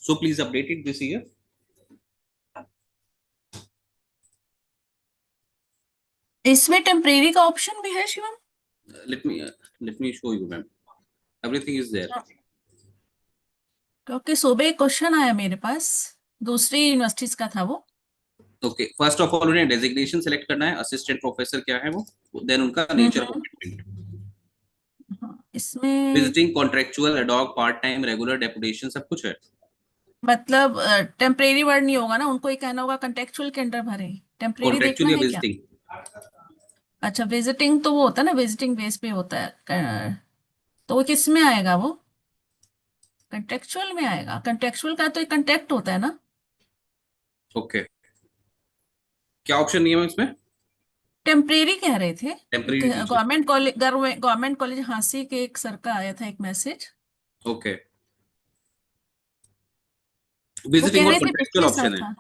So please update it this year. इसमें temporary का option भी है Shivam? Let me show you, ma'am. Everything is there. क्योंकि सुबह एक question आया मेरे पास, दूसरी यूनिवर्सिटीज का था वो। ओके, फर्स्ट ऑफ ऑल उन्हें डेजिग्नेशन सेलेक्ट करना है, असिस्टेंट प्रोफेसर क्या है वो, देन उनका नेचर ऑफ अपॉइंटमेंट। इसमें visiting, contractual, ad hoc, part time, regular, deputation, सब कुछ है। मतलब टेम्परेरी वर्ड नहीं होगा ना, उनको ये कहना होगा कॉन्टेक्चुअल के अंडर भरे, टेम्परेरी देखना है क्या? विजिटिंग। अच्छा, विजिटिंग तो वो होता है ना, विजिटिंग बेस पे होता है, तो वो किस में आएगा? वो कॉन्टेक्चुअल में आएगा। कॉन्टेक्चुअल का तो एक कॉन्टेक्ट होता है ना। ओके, क्या ऑप्शन नहीं है इसमें? टेम्परेरी कह रहे थे। टेम्परेरी गवर्नमेंट कॉलेज हांसी के एक सर का आया था एक मैसेज। ओके, वो विजिटिंग कह और रहे थे कॉन्ट्रेक्चुअल पिछले साल ऑप्शन है। था,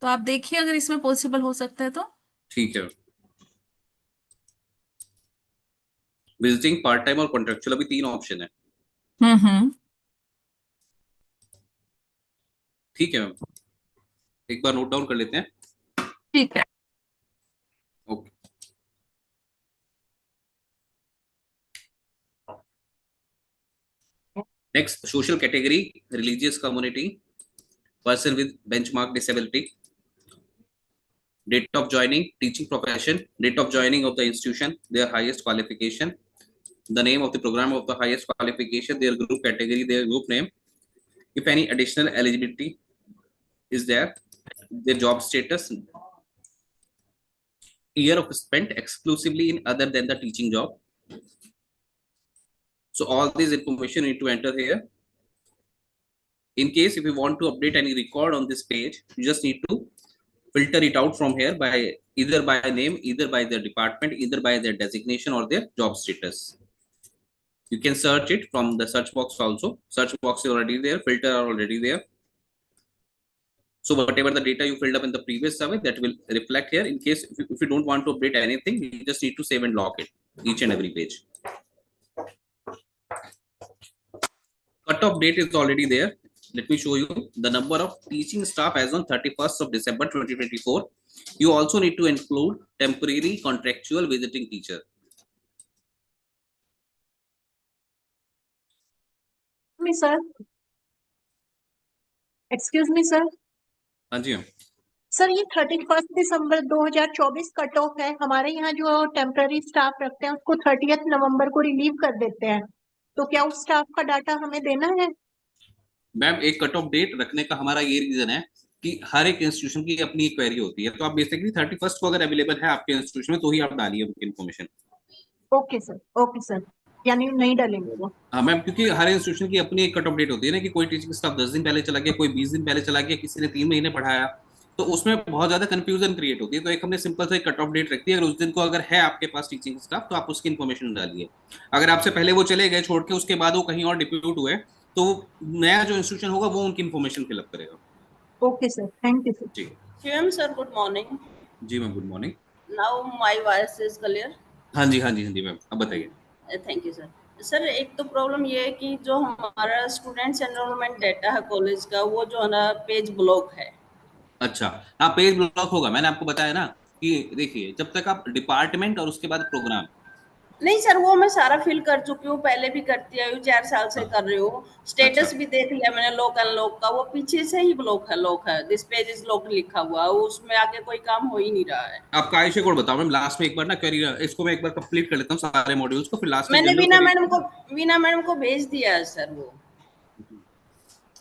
तो आप देखिए अगर इसमें पॉसिबल हो सकता है तो। ठीक है, विजिटिंग, पार्ट टाइम और कॉन्ट्रेक्चुअल, अभी 3 ऑप्शन है। ठीक है मैम, एक बार नोट डाउन कर लेते हैं। ठीक है। Okay, next, social category, religious community, person with benchmark disability, date of joining, teaching profession, date of joining of the institution, their highest qualification, the name of the program of the highest qualification, their group category, their group name, if any additional eligibility is there, their job status, year of spent exclusively in other than the teaching job. So all these information you need to enter here. In case if you want to update any record on this page, you just need to filter it out from here by either by name, either by their department, either by their designation or their job status. You can search it from the search box also. Search box is already there, filter are already there. So whatever the data you filled up in the previous survey, that will reflect here. In case if you don't want to update anything, you just need to save and lock it, each and every page. Cutoff date is already there. Let me show you the number of teaching staff as on 31st of December 2024. You also need to include temporary, contractual, visiting teacher. Sir, excuse me sir. हाँ जी ma'am. Sir, ये 31 दिसंबर 2024 cut off है। हमारे यहाँ जो temporary staff रखते हैं उसको 30 नवंबर को रिलीव कर देते हैं, तो क्या उस स्टाफ का डाटा हमें देना है? मैम, एक कट ऑफ डेट रखने का हमारा ये रीजन है कि हर एक इंस्टीट्यूशन की अपनी एक क्वेरी होती है, तो आप बेसिकली 31 को अगर अवेलेबल है आपके इंस्टीट्यूशन में तो ही आप डालिए उनकी इन्फॉर्मेशन। ओके सर, यानी नहीं डालेंगे वो? हाँ मैम, क्योंकि हर इंस्टीट्यूशन की अपनी एक कट ऑफ डेट होती है ना, कि कोई टीचिंग स्टाफ 10 दिन पहले चला गया, कोई 20 दिन पहले चला गया, किसी ने 3 महीने पढ़ाया, तो उसमें बहुत ज्यादा कंफ्यूजन क्रिएट होती है। तो एक हमने सिंपल सा एक कट ऑफ डेट रखती है, अगर उस दिन को अगर है आपके पास टीचिंग स्टाफ तो आप उसकी इन्फॉर्मेशन डालिए। अगर आपसे पहले वो चले गए छोड़ के, उसके बाद वो कहीं और डिप्यूट हुए, तो नया जो इंस्टीट्यूशन होगा वो उनकी इन्फॉर्मेशन फिलअप करेगा। Okay sir, thank you sir. जी शिवम सर, गुड मॉर्निंग। जी ma'am, good morning. Now my voice is clear? हाँ जी मैम, अब बताइए। Thank you sir. सर, एक तो प्रॉब्लम ये है कि जो हमारा स्टूडेंट्स एनरोलमेंट डाटा है कॉलेज का, वो जो है ना पेज ब्लॉक है। अच्छा, हाँ पेज ब्लॉक होगा, मैंने आपको बताया ना कि देखिए, जब तक आप डिपार्टमेंट और उसके बाद प्रोग्राम, नहीं सर, वो मैं सारा फिल कर चुकी हूँ, पहले भी करती आई हूँ, 4 साल से हाँ, कर रही हूँ। अच्छा स्टेटस भी देख लिया मैंने लॉक अनलॉक का, वो पीछे से ही लॉक है, दिस पेज इज लॉक लिखा हुआ है, उसमें आगे कोई काम हो ही नहीं रहा है। आपका आयुष्य कोड बताओ मैम, लास्ट में एक बार ना क्वेरी, इसको मैं एक बार कंप्लीट कर लेता हूँ सारे मॉड्यूल्स को, फिर लास्ट में मैंने जनरल क्वेरी। वीना मैडम को भेज दिया है सर वो।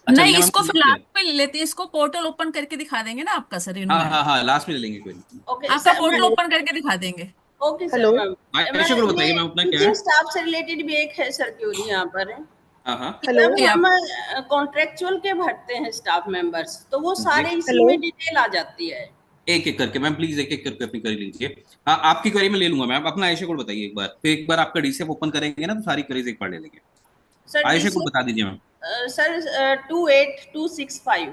अच्छा, नहीं, वीना मैम इसको को फिर भेज दिया है? लास्ट में ले लेते हैं, इसको पोर्टल ओपन करके दिखा देंगे ना आपका सर, रीनू हाँ मैम। हाँ हाँ, लास्ट में ले लेंगे क्वेरी। ओके आपका सर, मैं पोर्टल ओपन करके दिखा देंगे। Okay sir hello. मैम। आयुष्य मैं कोड बताइए ये मैम अपना क्या है? टीचिंग स्टाफ से रिलेटेड भी एक है सर क्यूरी यहाँ पर है हाँ हाँ कि हेलो। जब जी हम आप। कॉन्ट्रेक्चुअल के भरते हैं स्टाफ मेंबर्स, तो वो जी, सारे इसी हेलो। में डिटेल आ जाती है। एक एक करके मैम, प्लीज एक एक करके अपनी क्वेरी लीजिए। हाँ, आपकी क्वेरी में ले लूंगा मैम, अपना आयुष्य कोड बताइए एक बार, फिर एक बार आपका डीसीएफ ओपन करेंगे ना तो सारी क्वेरीज एक बार ले लेंगे। सर आयुष्य डीसी कोड बता दीजिए मैम। सर 28265।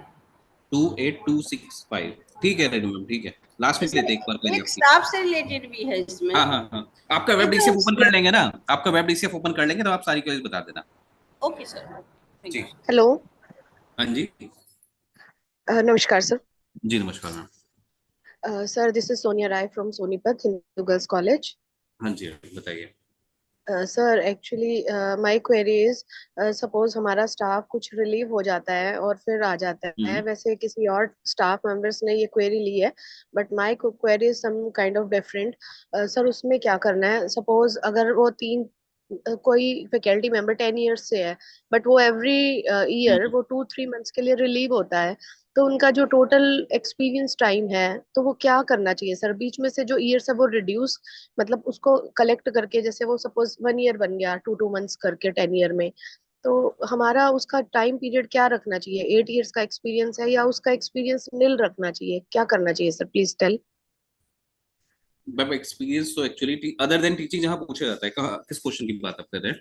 28265, ठीक है रेनू मैम, ठीक है। लास्ट में सर लेते हैं एक बार क्वेरी एक आपकी। स्टाफ से रिलेटेड भी है इसमें हाँ हाँ हाँ, आपका कि वेब जो डीसीएफ ओपन कर लेंगे ना, आपका वेब डीसीएफ ओपन कर लेंगे तो आप सारी क्वेरीज बता देना। ओके सर, थैंक जी। यू। हेलो। हाँ जी। नमस्कार सर। जी नमस्कार ma'am. Sir, this is Sonia Rai from Sonipat Hindu girls college. हाँ जी बताइए। Sir, actually my query is, suppose हमारा स्टाफ कुछ रिलीव हो जाता है और फिर आ जाता है, हम्म वैसे किसी और स्टाफ मेंबर्स ने ये क्वेरी ली है, but my query is some kind of different. Sir, उसमें क्या करना है? सपोज अगर वो कोई फैकल्टी मेंबर 10 इयर्स से है, बट वो एवरी ईयर हम्म। वो 2-3 मंथ्स के लिए रिलीव होता है, तो उनका जो टोटल एक्सपीरियंस टाइम है, तो वो क्या करना चाहिए सर? बीच में से जो ईयर्स है वो रिड्यूस, मतलब उसको कलेक्ट करके, जैसे वो सपोज 1 ईयर बन गया 2-2 मंथ्स करके 10 ईयर में, तो हमारा उसका टाइम पीरियड क्या रखना चाहिए? 8 इयर्स का एक्सपीरियंस है या उसका एक्सपीरियंस नील रखना चाहिए? क्या करना चाहिए sir, please tell. Ma'am experience तो एक्चुअली अदर देन टीचिंग जहाँ पूछा जाता है, कहाँ किस क्वेश्चन की बात आप कर रहे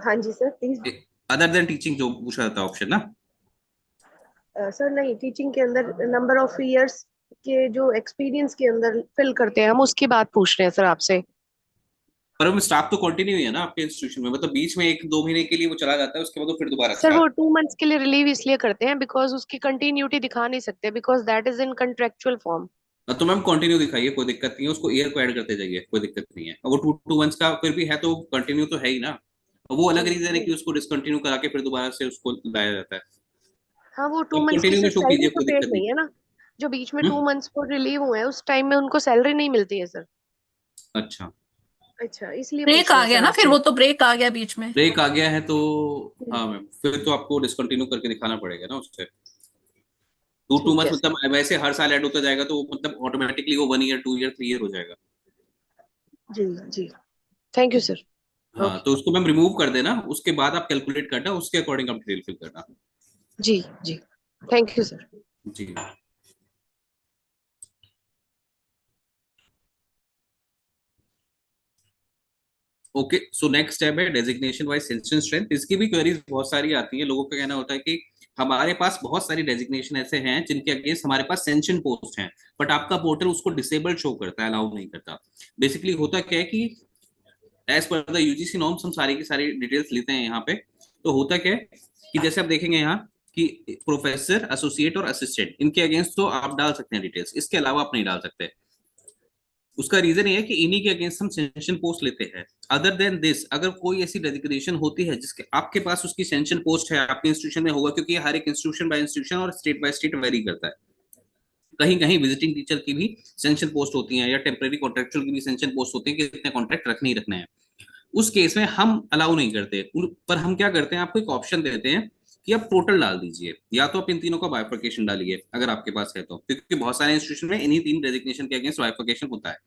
हाँ जी सर, प्लीज। हैं? अदर देन टीचिंग जो पूछा जाता है ऑप्शन ना। सर नहीं, टीचिंग के अंदर नंबर ऑफ इयर्स के जो एक्सपीरियंस के अंदर फिल करते हैं हम, उसकी बात पूछ रहे हैं सर आपसे। पर वो स्टाफ तो कंटिन्यू ही है ना आपके इंस्टीट्यूशन में, मतलब बीच में 1-2 महीने के लिए वो चला जाता है, उसके बाद वो फिर दोबारा सर, वो स्टार्ट। 2 मंथ्स के लिए रिलीव इसलिए करते हैं बिकॉज उसकी कंटिन्यूटी दिखा नहीं सकते, because that is in contractual form. तो मैम कंटिन्यू दिखाइए, कोई दिक्कत नहीं है, उसको ईयर को ऐड करते जाइए, कोई दिक्कत नहीं है। और वो 2 2 मंथ्स का फिर भी है तो कंटिन्यू तो है ही ना। और वो अलग जी रीजन है जी। कि उसको डिसकंटिन्यू करा के फिर दोबारा से उसको लाया जाता है। हाँ, वो तो 2 मंथ्स की कंटिन्यू में शो सैलरी कीजिए, तो कोई पेड दिक्कत नहीं। नहीं है ना? जो बीच में टू हम्म। मंथ्स को रिलीव हुए हैं, उस टाइम में उनको सैलरी नहीं मिलती है सर। अच्छा, अच्छा, इसलिए ब्रेक पूछ रहे आ हैं गया सर ना, फिर आपसे। वो तो ब्रेक आ गया बीच में। ब्रेक आ गया है तो हम्म, हाँ मैम, फिर तो आपको डिसकंटिन्यू करके दिखाना पड़ेगा ना उससे। टू टू ठीक है मंथ्स सर। मतलब वैसे हर साल ऐड होता जाएगा तो मतलब ऑटोमेटिकली वो 1 ईयर 2 ईयर 3 ईयर हो जाएगा। जी जी। Thank you sir. हाँ, ओके। तो उसको मैम रिमूव कर देना, उसके बाद आप कैलकुलेट करना, उसके अकॉर्डिंग आप डिटेल फिल करना। जी जी। Thank you sir. जी। ओके, सो नेक्स्ट स्टेप है डेजिग्नेशन वाइज सेंशन स्ट्रेंथ। इसकी भी क्वेरीज बहुत सारी आती है, लोगों का कहना होता है कि हमारे पास बहुत सारी डेजिग्नेशन ऐसे हैं जिनके अगेंस्ट हमारे पास सेंशन पोस्ट हैं, बट आपका पोर्टल उसको डिसेबल्ड शो करता है, अलाउ नहीं करता। बेसिकली होता क्या है कि as per the UGC norms हम सारी की सारी डिटेल्स लेते हैं यहाँ पे। तो होता क्या है कि जैसे आप देखेंगे यहाँ कि प्रोफेसर, एसोसिएट और असिस्टेंट, इनके अगेंस्ट तो आप डाल सकते हैं डिटेल्स, इसके अलावा आप नहीं डाल सकते। उसका रीजन ये है कि इन्हीं के अगेंस्ट हम सेंशन पोस्ट लेते हैं। अदर देन दिस, अगर कोई ऐसी डेजिग्नेशन होती है जिसके आपके पास उसकी सेंशन पोस्ट है, आपके इंस्टीट्यूशन में होगा, क्योंकि हर एक इंस्टीट्यूशन बाय इंस्टीट्यूशन और स्टेट बाय स्टेट वेरी करता है। कहीं कहीं विजिटिंग टीचर की भी सेंशन पोस्ट होती है, या टेम्परेरी कॉन्ट्रेक्चुअल की भी सेंशन पोस्ट होती है कि इतने कॉन्ट्रैक्ट रखने ही रखने हैं। उस केस में हम अलाउ नहीं करते, पर हम क्या करते हैं, आपको एक ऑप्शन देते हैं कि आप टोटल डाल दीजिए, या तो आप इन तीनों का बाइफर्केशन डालिए अगर आपके पास है तो, क्योंकि बहुत सारे इंस्टीट्यूशन में इन्हीं 3 डेजिग्नेशन के अगेंस्ट बाइफर्केशन होता है।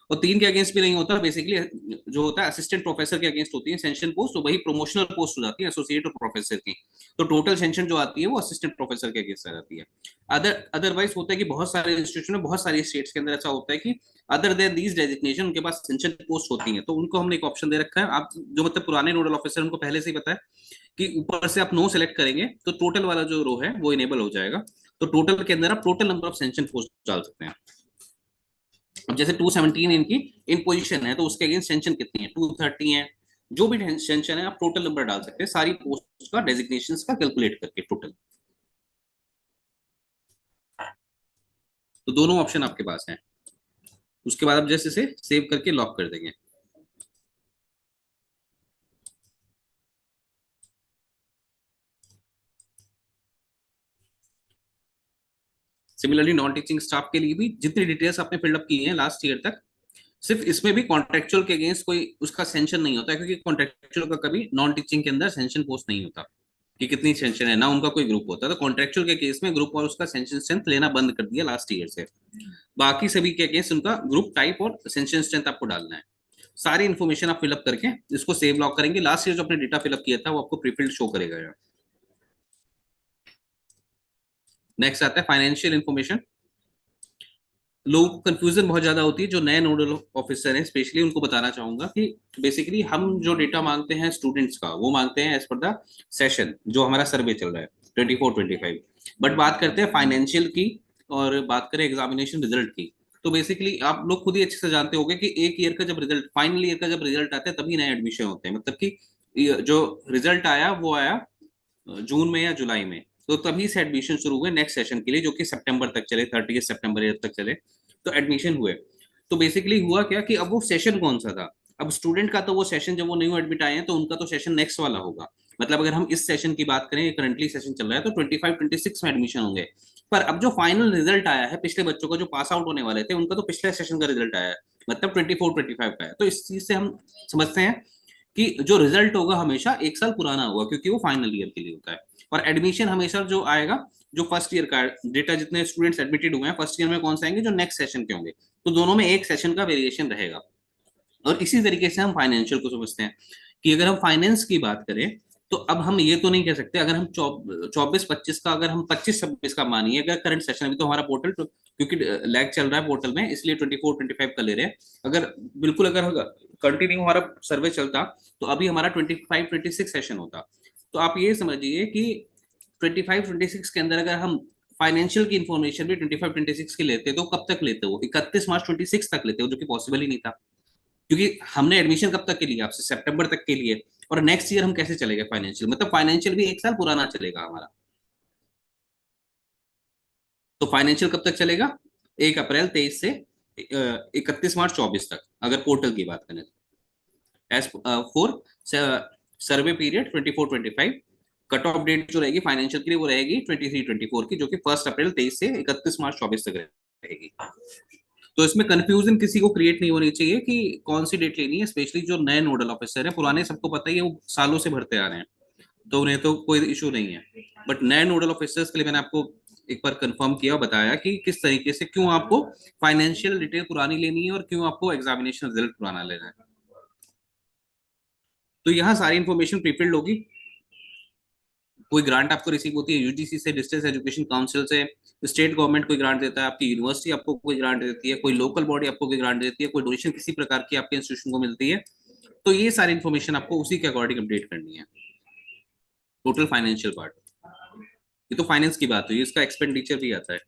और 3 के अगेंस्ट भी नहीं होता, बेसिकली जो होता है असिस्टेंट प्रोफेसर के अगेंस्ट होती है सेंशन पोस्ट, तो वही प्रमोशनल पोस्ट हो जाती है एसोसिएट और प्रोफेसर की। तो टोटल सेंशन जो आती है वो असिस्टेंट प्रोफेसर के अगेंस्ट आ जाती है। अदरवाइज होता है कि बहुत सारे इंस्टीट्यूशन में, बहुत सारी स्टेट्स के अंदर ऐसा होता है कि अदर देन दीज डेजिग्नेशन उनके पास सेंशन पोस्ट होती है, तो उनको हमने एक ऑप्शन दे रखा है। आप जो मतलब पुराने नोडल ऑफिसर, उनको पहले से ही पता है कि ऊपर से आप नो सेलेक्ट करेंगे तो टोटल वाला जो रो है वो इनेबल हो जाएगा। तो टोटल के अंदर आप total number of sanction post डाल सकते हैं। अब जैसे 217 इनकी इन पोजीशन है, तो उसके अगेंस्ट सेंशन कितनी है, 230 है। जो भी सेंशन है आप टोटल नंबर डाल सकते हैं, सारी पोस्ट का डेजिग्नेशन का कैलकुलेट करके टोटल। तो दोनों ऑप्शन आपके पास हैं। उसके बाद आप जैसे से सेव करके लॉक कर देंगे। सिमिलरली नॉन टीचिंग स्टाफ के लिए भी जितनी डिटेल्स आपने फिलअप की हैं लास्ट ईयर तक, सिर्फ इसमें भी कॉन्ट्रेक्चुअल के अगेंस्ट कोई उसका सेंशन नहीं होता, क्योंकि कॉन्ट्रेक्चुअल का कभी नॉन टीचिंग के अंदर सेंशन पोस्ट नहीं होता कि कितनी सेंशन है ना, उनका कोई ग्रुप होता है। तो कॉन्ट्रेक्चुअल के केस में ग्रुप और उसका सेंशन स्ट्रेंथ लेना बंद कर दिया लास्ट ईयर से। बाकी सभी के अगेंस्ट उनका ग्रुप टाइप और सेंशन स्ट्रेंथ आपको डालना है। सारी इन्फॉर्मेशन आप फिलअप करके इसको सेव लॉक करेंगे। लास्ट ईयर जो आपने डेटा फिलअप किया था वो आपको प्रीफिल्ड शो करेगा। नेक्स्ट आता है फाइनेंशियल इन्फॉर्मेशन। लोगों को कंफ्यूजन बहुत ज्यादा होती है, जो नए नोडल ऑफिसर हैं स्पेशली उनको बताना चाहूंगा कि बेसिकली हम जो डेटा मांगते हैं स्टूडेंट्स का, वो मांगते हैं एज पर द सेशन जो हमारा सर्वे चल रहा है 24-25। बट बात करते हैं फाइनेंशियल की और बात करें एग्जामिनेशन रिजल्ट की, तो बेसिकली आप लोग खुद ही अच्छे से जानते होंगे कि एक ईयर का जब रिजल्ट, फाइनल ईयर का जब रिजल्ट आता है तभी नए एडमिशन होते हैं। मतलब कि जो रिजल्ट आया वो आया जून में या जुलाई में, तो तभी से एडमिशन शुरू हुए नेक्स्ट सेशन के लिए, जो कि सितंबर तक चले, 30 सितंबर तक चले, तो एडमिशन हुए। तो बेसिकली हुआ क्या कि अब वो सेशन कौन सा था, अब स्टूडेंट का तो वो सेशन जब वो न्यू एडमिट आए हैं तो उनका तो सेशन नेक्स्ट वाला होगा। मतलब अगर हम इस सेशन की बात करें, करंटली सेशन चल रहा है, तो 25-26 में एडमिशन होंगे। पर अब जो फाइनल रिजल्ट आया है पिछले बच्चों का जो पास आउट होने वाले थे, उनका तो पिछले सेशन का रिजल्ट आया है, मतलब 24-25 का है। तो इस चीज से हम समझते हैं कि जो रिजल्ट होगा हमेशा एक साल पुराना होगा, क्योंकि वो फाइनल ईयर के लिए होता है। और एडमिशन हमेशा जो आएगा, जो फर्स्ट ईयर का डेटा, जितने स्टूडेंट्स एडमिटेड हुए हैं फर्स्ट ईयर में कौन से आएंगे, जो नेक्स्ट सेशन के होंगे, तो दोनों में एक सेशन का वेरिएशन रहेगा। और इसी तरीके से हम फाइनेंशियल को समझते हैं कि अगर हम फाइनेंस की बात करें तो अब हम ये तो नहीं कह सकते, अगर हम 24-25 का, अगर हम 25-26 का मानिए, अगर करंट सेशन, अभी तो हमारा पोर्टल क्योंकि लैग चल रहा है पोर्टल में इसलिए 24-25 का ले रहे हैं, अगर बिल्कुल अगर कंटिन्यू हमारा सर्वे चलता तो अभी हमारा 25-26 सेशन होता। तो आप ये समझिए कि 25-26 के अंदर अगर हम फाइनेंशियल की इंफॉर्मेशन भी 25-26 की लेते तो कब तक लेते हो, 31 मार्च 26 तक लेते हो, जो कि पॉसिबल ही नहीं था, क्योंकि हमने एडमिशन कब तक के लिए आपसे, सितंबर तक के लिए। और नेक्स्ट ईयर हम कैसे चलेगा फाइनेंशियल, मतलब फाइनेंशियल भी एक साल पुराना चलेगा हमारा। तो फाइनेंशियल कब तक चलेगा, 1 अप्रैल 23 से 31 मार्च 24 तक, अगर पोर्टल की बात करें। As for survey period 24-25, cut off date जो रहेगी फाइनेंशियल के लिए वो रहेगी 23-24 की, जो कि 1 अप्रैल 23 से 31 मार्च 24 तक रहेगी। तो इसमें कंफ्यूजन किसी को क्रिएट नहीं होनी चाहिए कि कौन सी डेट लेनी है, स्पेशली जो नए नोडल ऑफिसर है, पुराने सबको पता ही है, वो सालों से भरते आ रहे हैं, तो उन्हें तो कोई इशू नहीं है। बट नए नोडल ऑफिसर्स के लिए मैंने आपको एक बार कंफर्म किया और बताया कि किस तरीके से, क्यों आपको फाइनेंशियल डिटेल पुरानी लेनी है और क्यों आपको एग्जामिनेशन रिजल्ट पुराना लेना है। तो यहाँ सारी इंफॉर्मेशन प्रीफिल्ड होगी। कोई ग्रांट आपको रिसीव होती है यूजीसी से, डिस्टेंस एजुकेशन काउंसिल से, स्टेट गवर्नमेंट कोई ग्रांट देता है, आपकी यूनिवर्सिटी आपको कोई ग्रांट देती है, कोई लोकल बॉडी आपको कोई ग्रांट देती है, कोई डोनेशन किसी प्रकार की आपके इंस्टीट्यूशन को मिलती है, तो ये सारी इंफॉर्मेशन आपको उसी के अकॉर्डिंग अपडेट करनी है। टोटल फाइनेंशियल पार्ट, ये तो फाइनेंस की बात हुई, इसका एक्सपेंडिचर भी आता है।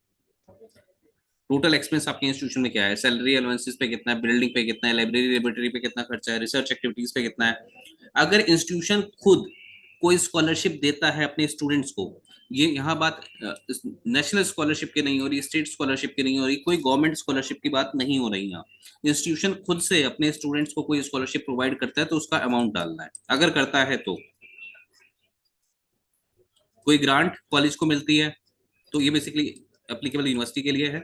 टोटल एक्सपेंस आपके इंस्टीट्यूशन में क्या है, सैलरी अलाउंसेस पे कितना है, बिल्डिंग पे कितना है, लाइब्रेरी लेबोरेटरी पे कितना खर्चा है, रिसर्च एक्टिविटीज पे कितना है। अगर इंस्टीट्यूशन खुद कोई स्कॉलरशिप देता है अपने स्टूडेंट्स को, ये यहाँ बात नेशनल स्कॉलरशिप की नहीं हो रही, स्टेट स्कॉलरशिप की नहीं हो रही, कोई गवर्नमेंट स्कॉलरशिप की बात नहीं हो रही। यहाँ इंस्टीट्यूशन खुद से अपने स्टूडेंट्स को कोई स्कॉलरशिप प्रोवाइड करता है तो उसका अमाउंट डालना है, अगर करता है तो। कोई ग्रांट कॉलेज को मिलती है तो ये बेसिकली एप्लीकेबल यूनिवर्सिटी के लिए है।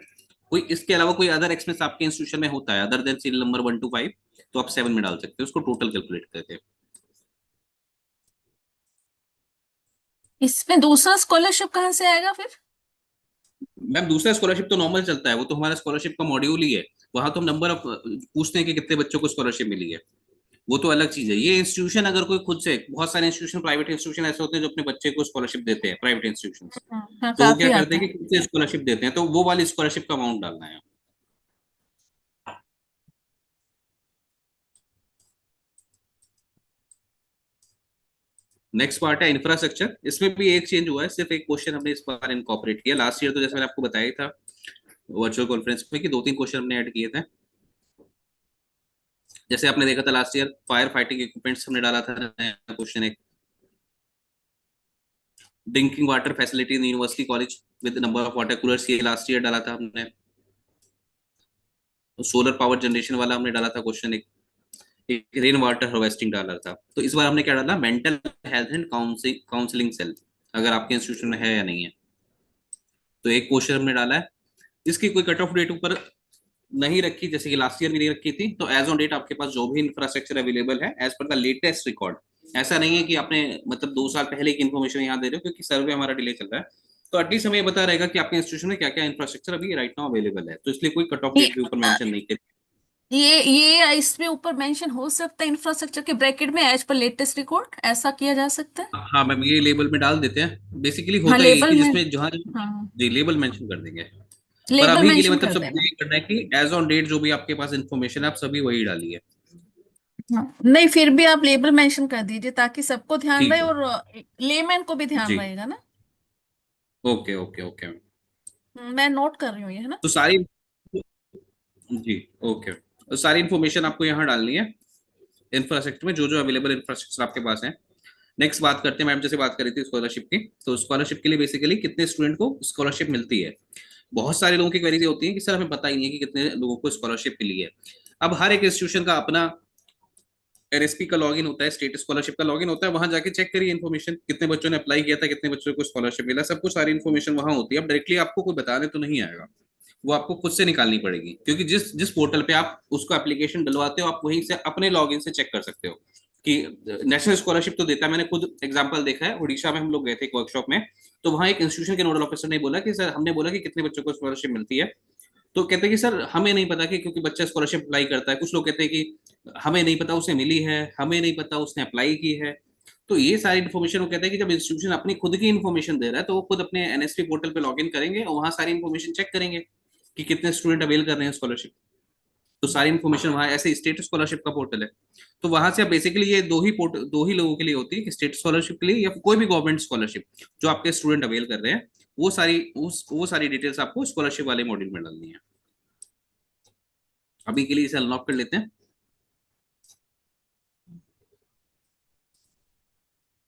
कोई इसके अलावा कोई अदर एक्सपेंस आपके इंस्टीट्यूशन में होता है other than serial number 1 to 5, तो आप 7 में डाल सकते हो उसको, टोटल कैलकुलेट करके। इसमें दूसरा स्कॉलरशिप कहाँ से आएगा फिर? मैम दूसरा स्कॉलरशिप तो नॉर्मल चलता है, वो तो हमारा स्कॉलरशिप का मॉड्यूल ही है, वहां तो हम नंबर ऑफ पूछते हैं कि कितने बच्चों को स्कॉलरशिप मिली है, वो तो अलग चीज है। ये इंस्टीट्यूशन अगर कोई खुद से, बहुत सारे इंस्टीट्यूशन, प्राइवेट इंस्टीट्यूशन ऐसे होते हैं जो अपने बच्चे को स्कॉलरशिप देते हैं, प्राइवेट इंस्टीट्यूशन, हाँ, तो वो क्या काफी करते आता हैं है। कि खुद से स्कॉलरशिप देते हैं, तो वो वाली स्कॉलरशिप का अमाउंट डालना है। नेक्स्ट पार्ट है इंफ्रास्ट्रक्चर। इसमें भी एक चेंज हुआ है, सिर्फ एक क्वेश्चन हमने इस बार इनकॉर्पोरेट किया। लास्ट ईयर तो जैसे मैंने आपको बताया था वर्चुअल कॉन्फ्रेंस में कि 2-3 क्वेश्चन हमने ऐड किए थे। जैसे आपने देखा था last year fire fighting equipments हमने डाला था नया क्वेश्चन एक, drinking water facility in university college with number of water coolers, ये लास्ट ईयर डाला था हमने। सोलर पावर जनरेशन वाला हमने डाला था क्वेश्चन एक रेन वाटर हार्वेस्टिंग डाला था। तो इस बार हमने क्या डाला, mental health and counselling cell, अगर आपके इंस्टीट्यूशन में है या नहीं है। तो एक क्वेश्चन हमने डाला है इसकी कोई कट ऑफ डेट ऊपर नहीं रखी, जैसे कि लास्ट ईयर भी नहीं रखी थी। तो एज ऑन डेट आपके पास जो भी इंफ्रास्ट्रक्चर अवेलेबल है as per the latest record, ऐसा नहीं है कि आपने मतलब 2 साल पहले की इन्फॉर्मेशन यहाँ दे रहे हो, क्योंकि सर्वे हमारा डिले चल रहा है। तो एटलीस्ट हमें ये बता रहेगा कि आपके इंस्टीट्यूशन में क्या क्या इंफ्रास्ट्रक्चर अभी राइट नाउ अवेलेबल है, तो इसलिए कोई कट ऑफ ये डेट भी ऊपर मेंशन नहीं करी। ये इसमें ऊपर मेंशन हो सकता है इंफ्रास्ट्रक्चर के ब्रैकेट में एज पर लेटेस्ट रिकॉर्ड, ऐसा किया जा सकता है। हाँ मैम, ये लेबल में डाल देते हैं। बेसिकली हाँ होता ही है लेबल कि में, जिसमें जहाँ हाँ जी लेबल मेंशन कर देंगे। पर लेबल अभी के लिए मेंशन मतलब कर सब देना। ये करना है कि एज ऑन डेट जो भी आपके पास इन्फॉर्मेशन है आप सभी वही डालिए। हाँ नहीं, फिर भी आप लेबल मेंशन कर दीजिए ताकि सबको ध्यान रहे ठीक है और लेमैन को भी ध्यान जी। रहेगा ना। Okay okay okay. मैं नोट कर रही हूँ ये, है ना। तो सारी जी ओके, तो सारी इन्फॉर्मेशन आपको यहाँ डालनी है इंफ्रास्ट्रक्चर में, जो जो अवेलेबल इंफ्रास्ट्रक्चर आपके पास है। नेक्स्ट बात करते हैं, मैम जैसे बात करी थी स्कॉलरशिप की, तो स्कॉलरशिप के लिए बेसिकली कितने स्टूडेंट को स्कॉलरशिप मिलती है। बहुत सारे लोगों की क्वेरीज होती है कि सर हमें पता ही नहीं है कि कितने लोगों को स्कॉलरशिप मिली है। अब हर एक इंस्टीट्यूशन का अपना एनएसपी का लॉगिन होता है, स्टेट स्कॉलरशिप का लॉगिन होता है, वहां जाके चेक करिए इन्फॉर्मेशन, कितने बच्चों ने अप्लाई किया था, कितने बच्चों को स्कॉलरशिप मिला, सब कुछ सारी इन्फॉर्मेशन वहां होती है। अब डायरेक्टली आपको कोई बताने तो नहीं आएगा, वो आपको खुद से निकालनी पड़ेगी, क्योंकि जिस जिस पोर्टल पे आप उसको एप्लीकेशन डलवाते हो आप वहीं से अपने लॉगिन से चेक कर सकते हो कि नेशनल स्कॉलरशिप तो देता है। मैंने खुद एग्जांपल देखा है, उड़ीसा में हम लोग गए थे एक वर्कशॉप में, तो वहाँ एक इंस्टीट्यूशन के नोडल ऑफिसर ने बोला कि सर, हमने बोला कि कितने बच्चों को स्कॉलरशिप मिलती है, तो कहते हैं कि सर हमें नहीं पता, कि क्योंकि बच्चा स्कॉलरशिप अप्लाई करता है। कुछ लोग कहते हैं कि हमें नहीं पता उसे मिली है, हमें नहीं पता उसने अप्लाई की है। तो ये सारी इन्फॉर्मेशन वो कहते हैं कि जब इंस्टीट्यूशन अपनी खुद की इन्फॉर्मेशन दे रहा है तो वो खुद अपने एनएसपी पोर्टल पे लॉगिन करेंगे और वहाँ सारी इन्फॉर्मेशन चेक करेंगे कि कितने स्टूडेंट अवेल कर रहे हैं स्कॉलरशिप। तो सारी इन्फॉर्मेशन वहाँ, ऐसे स्टेट स्कॉलरशिप का पोर्टल है, तो वहां से आप बेसिकली ये दो ही लोगों के लिए होती है, कि स्टेट स्कॉलरशिप के लिए या कोई भी गवर्नमेंट स्कॉलरशिप जो आपके स्टूडेंट अवेल कर रहे हैं, वो सारी डिटेल्स आपको स्कॉलरशिप वाले मॉड्यूल में डालनी है। अभी के लिए इसे अनलॉक कर लेते हैं।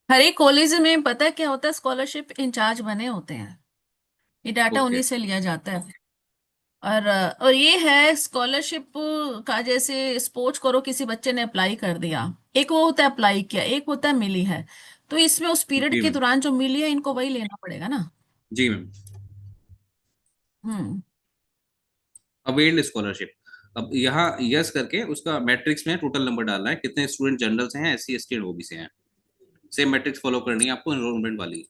हर एक कॉलेज में पता है क्या होता है, स्कॉलरशिप इंचार्ज बने होते हैं, ये डाटा ओके उन्हीं से लिया जाता है। और ये है स्कॉलरशिप का, जैसे सपोज करो किसी बच्चे ने अप्लाई कर दिया, एक वो होता है अप्लाई किया, एक होता है मिली है। तो इसमें उस पीरियड जी के मैम। दौरान जो मिली है इनको वही लेना पड़ेगा ना। जी मैम। हम्म। अवेल्ड स्कॉलरशिप, अब यहाँ यस करके उसका मैट्रिक्स में टोटल नंबर डालना है, कितने स्टूडेंट जनरल से हैं, एससी एसटी और ओबी से हैं। सेम मैट्रिक्स फॉलो करनी है आपको एनरोलमेंट वाली।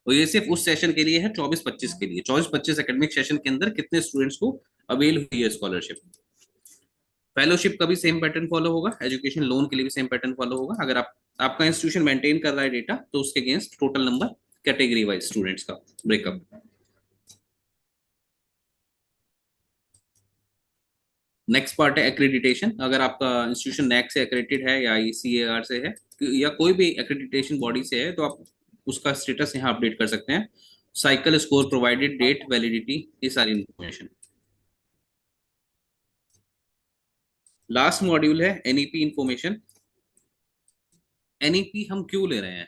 और ये सिर्फ उस सेशन के लिए है 24-25 के लिए, 24-25 एकेडमिक सेशन के अंदर कितने स्टूडेंट्स को अवेल हुई है स्कॉलरशिप। फेलोशिप का भी सेम पैटर्न फॉलो होगा, एजुकेशन लोन के लिए भी सेम पैटर्न फॉलो होगा। अगर आपका इंस्टीट्यूशन मेंटेन कर रहा है डेटा, तो उसके against total number category wise students का ब्रेकअप। नेक्स्ट पार्ट है एक्रेडिटेशन। अगर आपका इंस्टीट्यूशन नैक से एक्रेडिटेड है या ICAR से है या कोई भी एक्रेडिटेशन बॉडी से है, तो आप उसका स्टेटस यहाँ अपडेट कर सकते हैं। Cycle score provided, date, validity, ये सारी इंफॉर्मेशन। लास्ट मॉड्यूल है NEP इंफॉर्मेशन। NEP हम क्यों ले रहे हैं?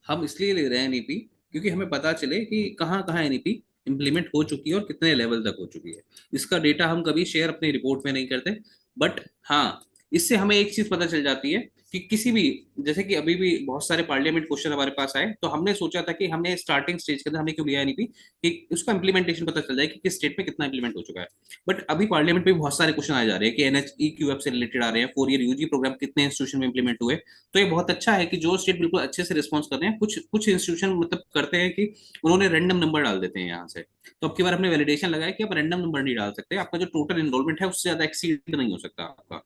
हम इसलिए ले रहे हैं NEP क्योंकि हमें पता चले कि कहाँ कहाँ NEP इम्प्लीमेंट हो चुकी है और कितने लेवल तक हो चुकी है। इसका डेटा हम कभी शेयर अपनी रिपोर्ट में नहीं करते, बट हाँ, इससे हमें एक चीज पता चल जाती है कि किसी भी, जैसे कि अभी भी बहुत सारे पार्लियामेंट क्वेश्चन हमारे पास आए, तो हमने सोचा था कि हमने स्टार्टिंग स्टेज के अंदर हमने क्यों लिया NEP, कि उसका इंप्लीमेंटेशन पता चल जाए कि किस स्टेट में कितना इंप्लीमेंट हो चुका है। बट अभी पार्लियामेंट में बहुत सारे क्वेश्चन आए जा रहे हैं कि NHEQF से रिलेटेड आ रहे हैं, 4 ईयर यूजी प्रोग्राम कितने इंस्टीट्यूशन में इंप्लीमेंट हुए। तो ये बहुत अच्छा है कि जो स्टेट बिल्कुल अच्छे से रिस्पॉन्स कर रहे हैं। कुछ कुछ इंस्टीट्यूशन मतलब करते हैं कि उन्होंने रैंडम नंबर डाल देते हैं यहाँ से। तो अब की बार हमने वैलिडेशन लगाया कि आप रैंडम नंबर नहीं डाल सकते, आपका जो टोटल एनरोलमेंट है उससे ज्यादा एक्सीड नहीं हो सकता आपका।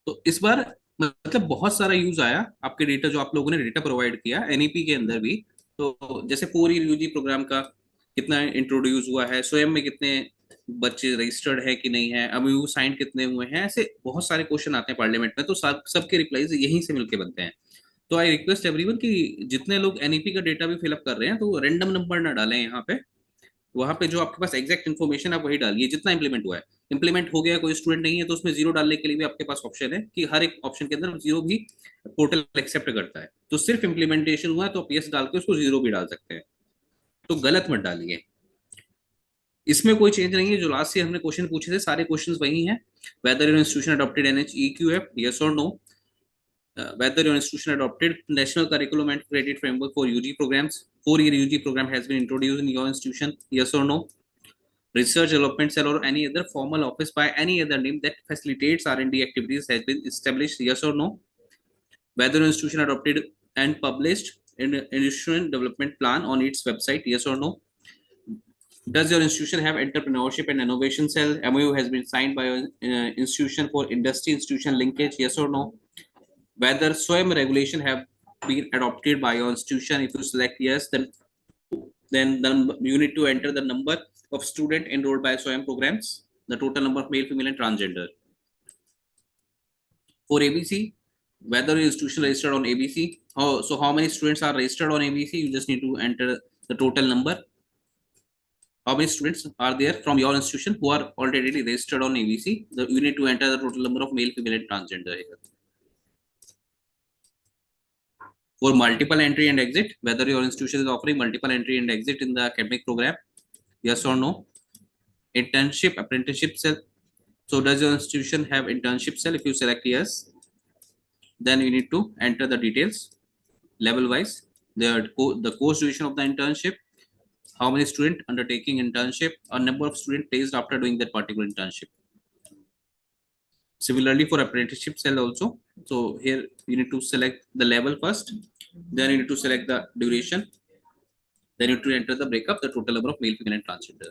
तो इस बार मतलब बहुत सारा यूज आया आपके डेटा, जो आप लोगों ने डेटा प्रोवाइड किया NEP के अंदर भी। तो जैसे 4 ईयर यूजी प्रोग्राम का कितना इंट्रोड्यूस हुआ है, स्वयं में कितने बच्चे रजिस्टर्ड है कि नहीं है, अब यू साइन कितने हुए हैं, ऐसे बहुत सारे क्वेश्चन आते हैं पार्लियामेंट में, तो सबके रिप्लाईज यहीं से मिलके बनते हैं। तो आई रिक्वेस्ट एवरीवन कि जितने लोग NEP का डेटा भी फिलअप कर रहे हैं, तो रैंडम नंबर ना डालें यहाँ पे। वहां पे जो आपके पास एग्जैक्ट इन्फॉर्मेशन आप वही डालिए जितना इंप्लीमेंट हुआ है। इंप्लीमेंट हो गया, कोई स्टूडेंट नहीं है, तो उसमें 0 डालने के लिए भी आपके पास ऑप्शन है कि हर एक ऑप्शन के अंदर 0 भी पोर्टल एक्सेप्ट करता है। तो सिर्फ इंप्लीमेंटेशन हुआ है तो आप यस डाल के उसको 0 भी डाल सकते हैं, तो गलत मत डालिए। इसमें कोई चेंज नहीं है, जो लास्ट ईयर हमने क्वेश्चन पूछे थे सारे क्वेश्चंस वही हैं। Weather your institution adopted NHEQF, yes और no. Whether your institution adopted national curriculum and credit framework for UG programs, 4-year UG program has been introduced in your institution? Yes or no? Research development cell or any other formal office by any other name that facilitates R&D activities has been established? Yes or no? Whether your institution adopted and published an institution development plan on its website? Yes or no? Does your institution have entrepreneurship and innovation cell? MOU has been signed by your institution for industry institution linkage? Yes or no? Whether SWAYAM regulation have been adopted by your institution? If you select yes, then you need to enter the number of student enrolled by SWAYAM programs, the total number of male, female, and transgender. For ABC, whether your institution registered on ABC, how many students are registered on ABC? You just need to enter the total number. How many students are there from your institution who are already registered on ABC? You need to enter the total number of male, female, and transgender here. For multiple entry and exit, whether your institution is offering multiple entry and exit in the academic program, yes or no? Internship, apprenticeship cell. So does your institution have internship cell? If you select yes, then you need to enter the details level wise, the course duration of the internship, how many students undertaking internship, or number of students placed after doing that particular internship. Similarly for apprenticeship cell also. So here you need to select the level first, then you need to select the duration, then you need to enter the breakup, the total number of male, female, and transgender.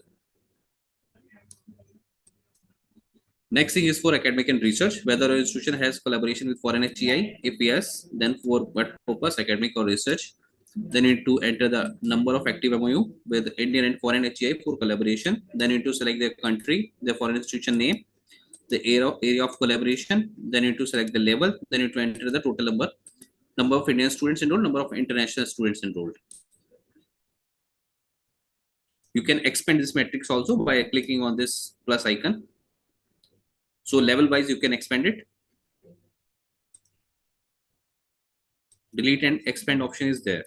Next thing is for academic and research, whether your institution has collaboration with foreign HEI. If yes, then for what purpose, academic or research. Then you need to enter the number of active MOU with Indian and foreign HEI for collaboration. Then you need to select the country, the foreign institution name, the area of collaboration. Then you need to select the level. Then you need to enter the total number of Indian students enrolled, number of international students enrolled. You can expand this matrix also by clicking on this plus icon. So level wise, you can expand it. Delete and expand option is there.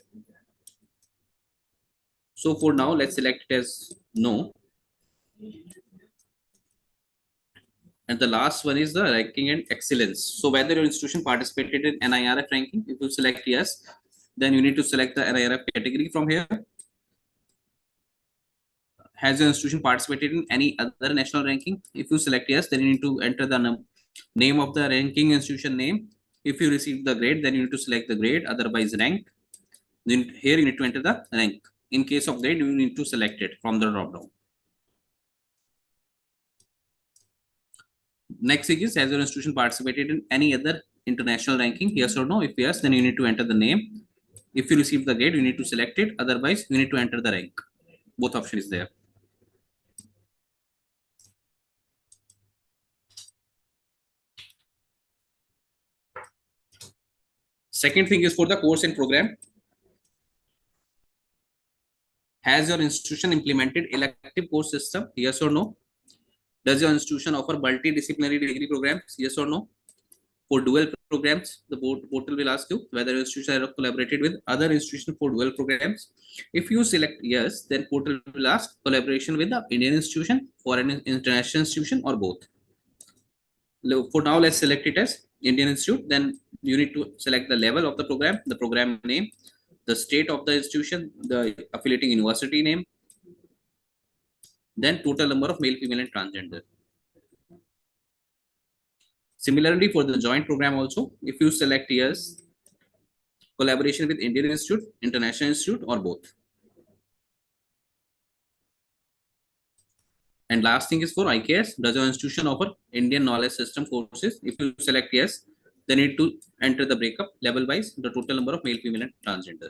So for now, let's select it as no. And the last one is the ranking and excellence. So whether your institution participated in NIRF ranking, if you select yes, then you need to select the NIRF category from here. Has your institution participated in any other national ranking? If you select yes, then you need to enter the name of the ranking institution name. If you receive the grade, then you need to select the grade, otherwise rank. Then here you need to enter the rank. In case of grade, you need to select it from the drop down. Next thing is, has your institution participated in any other international ranking? Yes or no? If yes, then you need to enter the name. If you receive the grade, you need to select it. Otherwise, you need to enter the rank. Both options is there. Second thing is for the course and program. Has your institution implemented elective course system? Yes or no? Does your institution offer multidisciplinary degree programs? Yes or no? For dual programs, the portal will ask you whether your institution has collaborated with other institutions for dual programs. If you select yes, then portal will ask collaboration with the Indian institution, foreign international institution, or both. For now, let's select it as Indian Institute. Then you need to select the level of the program name, the state of the institution, the affiliating university name, then total number of male, female, and transgender. Similarly, for the joint program also, if you select yes, collaboration with Indian Institute, International Institute, or both. And last thing is for IKS, does your institution offer Indian Knowledge System courses? If you select yes, then you need to enter the breakup level wise, the total number of male, female, and transgender.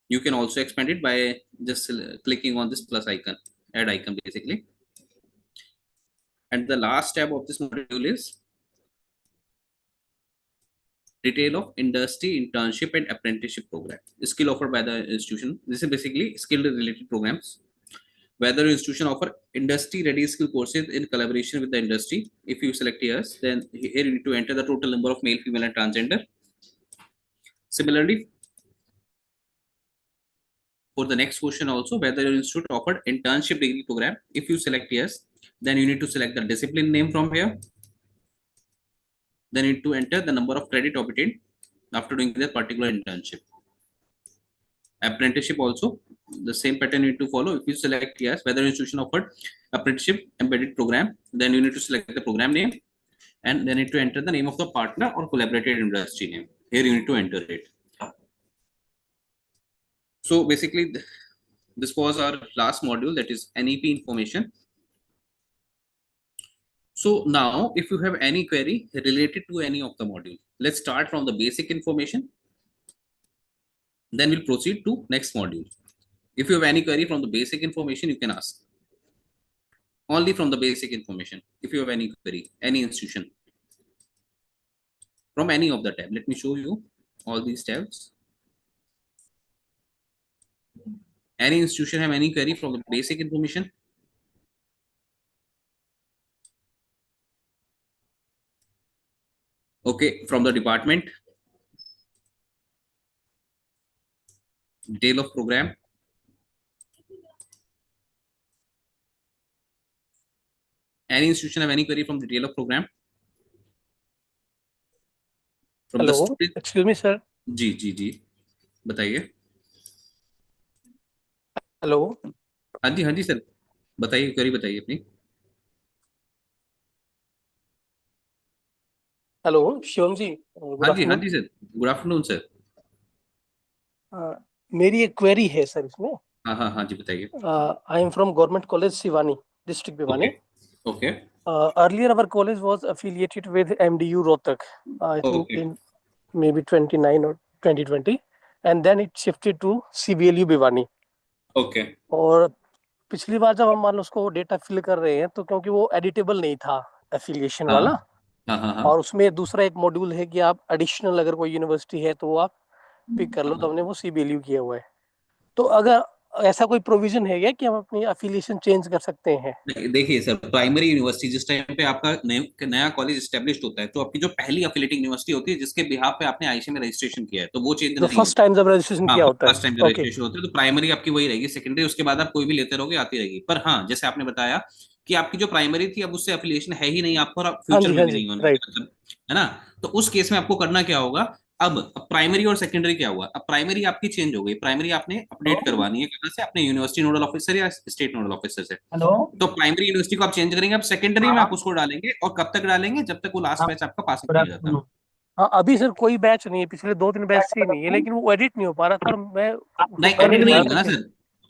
You can also expand it by just clicking on this plus icon, add icon basically. And the last tab of this module is detail of industry, internship, and apprenticeship program. Skill offered by the institution. This is basically skill related programs. Whether your institution offer industry ready skill courses in collaboration with the industry. If you select yes, then here you need to enter the total number of male, female, and transgender. Similarly, for the next question also, whether your institute offered internship degree program. If you select yes, then you need to select the discipline name from here. Then you need to enter the number of credit obtained after doing that particular internship. Apprenticeship also the same pattern you need to follow. If you select yes, whether institution offered apprenticeship embedded program, then you need to select the program name and then need to enter the name of the partner or collaborated industry name. Here you need to enter it. So basically this was our last module, that is NEP information. So now if you have any query related to any of the module, let's start from the basic information, then we'll proceed to next module. If you have any query from the basic information, you can ask only from the basic information. If you have any query, any institution from any of the tab, let me show you all these tabs. Any institution have any query from the basic information? Okay, from the department, detail of program, any institution have any query from detail of program? From the hello student? Excuse me sir जी बताइए। Hello हाँ जी sir बताइए, query बताइए अपनी। Hello Shivam ji good हाँ afternoon जी sir, good afternoon sir. मेरी एक क्वेरी है सर इसमें। हाँ जी बताइए। I am from government college Shivani district Bhiwani. Okay earlier our college was affiliated with MDU Rohtak, I think Okay. in maybe 29 or 2020, and then it shifted to CBLU Bhiwani। Okay और पिछली बार जब हम मान लो उसको डेटा फिल कर रहे हैं तो क्योंकि वो एडिटेबल नहीं था एफिलिएशन हाँ। वाला, हाँ और उसमें दूसरा एक मॉड्यूल है कि आप एडिशनल अगर कोई यूनिवर्सिटी है तो वो आप पिक कर लो, तो हमने वो सीबीएलयू किया हुआ है। तो अगर ऐसा कोई प्रोविजन है क्या कि हम अपनी एफिलिएशन चेंज कर सकते हैं? देखिए सर, प्राइमरी यूनिवर्सिटी जिस टाइम पे आपका नया कॉलेज एस्टेब्लिश होता है, तो आपकी जो पहली एफिलिएटिंग यूनिवर्सिटी होती है जिसके बिहाफ पे आपने आईसी में रजिस्ट्रेशन किया है, तो वो चेंज जो नहीं फर्स्ट टाइम जब रजिस्ट्रेशन किया होता है, फर्स्ट टाइम ओके रजिस्ट्रेशन होता है तो प्राइमरी आपकी वही रहेगी। सेकेंडरी उसके बाद आप कोई भी लेते रहोगे, आती रहेगी। पर हाँ, जैसे आपने बताया कि आपकी जो प्राइमरी थी अब उससे एफिलिएशन है ही नहीं आपको, और फ्यूचर में भी नहीं होने, राइट। मतलब है ना। तो उस केस में आपको करना क्या होगा, अब प्राइमरी और सेकेंडरी क्या हुआ, अब प्राइमरी आपकी चेंज हो गई। प्राइमरी आपने अपडेट करवानी है कहाँ से, अपने यूनिवर्सिटी नोडल ऑफिसर या स्टेट नोडल ऑफिसर से। तो प्राइमरी यूनिवर्सिटी को आप चेंज करेंगे, अब सेकेंडरी में आप उसको डालेंगे, और कब तक डालेंगे, जब तक वो लास्ट बैच आपका पास नहीं हो जाता। हाँ अभी सर कोई बैच नहीं है, पिछले 2-3 बैच से ही नहीं है, लेकिन वो एडिट नहीं हो पा रहा सर, मैं नहीं कर एडिट नहीं नहीं पा होगा रहा ना था। सर।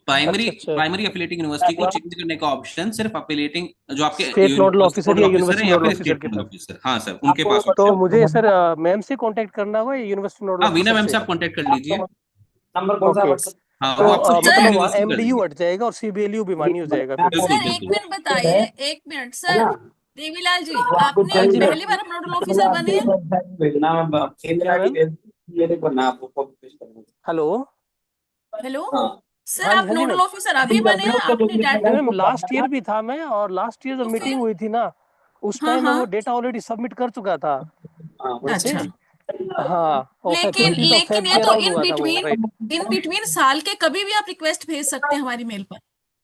प्राइमरी अच्छा। प्राइमरी एफिलिएटिंग यूनिवर्सिटी को चेंज करने का ऑप्शन सिर्फ एफिलिएटिंग जो आपके स्टेट नोडल ऑफिसर या है यूनिवर्सिटी या नोडल फिर ऑफिसर स्टेट के नोडल पास। ऑफिसर, हाँ सर, उनके पास तो option है। मुझे सर मैम से कांटेक्ट करना होगा या यूनिवर्सिटी नोडल हाँ, वीना ऑफिसर मैम से? से आप कांटेक्ट कर लीजिए। ओके। हाँ, तो वो आपको सर, यूनिवर्सिटी मतलब कर एमडीयू देंगे। हट जाएगा और सीबीएलयू भिवानी हो जाएगा फिर? बिल्कुल सर एक बिल्कुल। मिनट बताइए, एक मिनट सर। देवीलाल जी, आपने हाँ जी मैम। पहली बार हम नोडल ऑफिसर बने हैं? क्या मैम? हेलो। हेलो सर, हाँ आप जी नोडल मैम। ऑफिसर अभी बने हैं? आपने नहीं डाटा मैम, लास्ट ईयर भी था मैं, और लास्ट ईयर जब तो मीटिंग फिर? हुई थी ना, उस हाँ टाइम मैं हाँ, वो डेटा ऑलरेडी सबमिट कर चुका था उससे। अच्छा। हाँ, और लेकिन 20th ऑफ लेकिन फेब ये के तो अराउंड हुआ था वो, राइट। इन बिटवीन साल के कभी भी आप रिक्वेस्ट भेज सकते हैं हमारी मेल पर।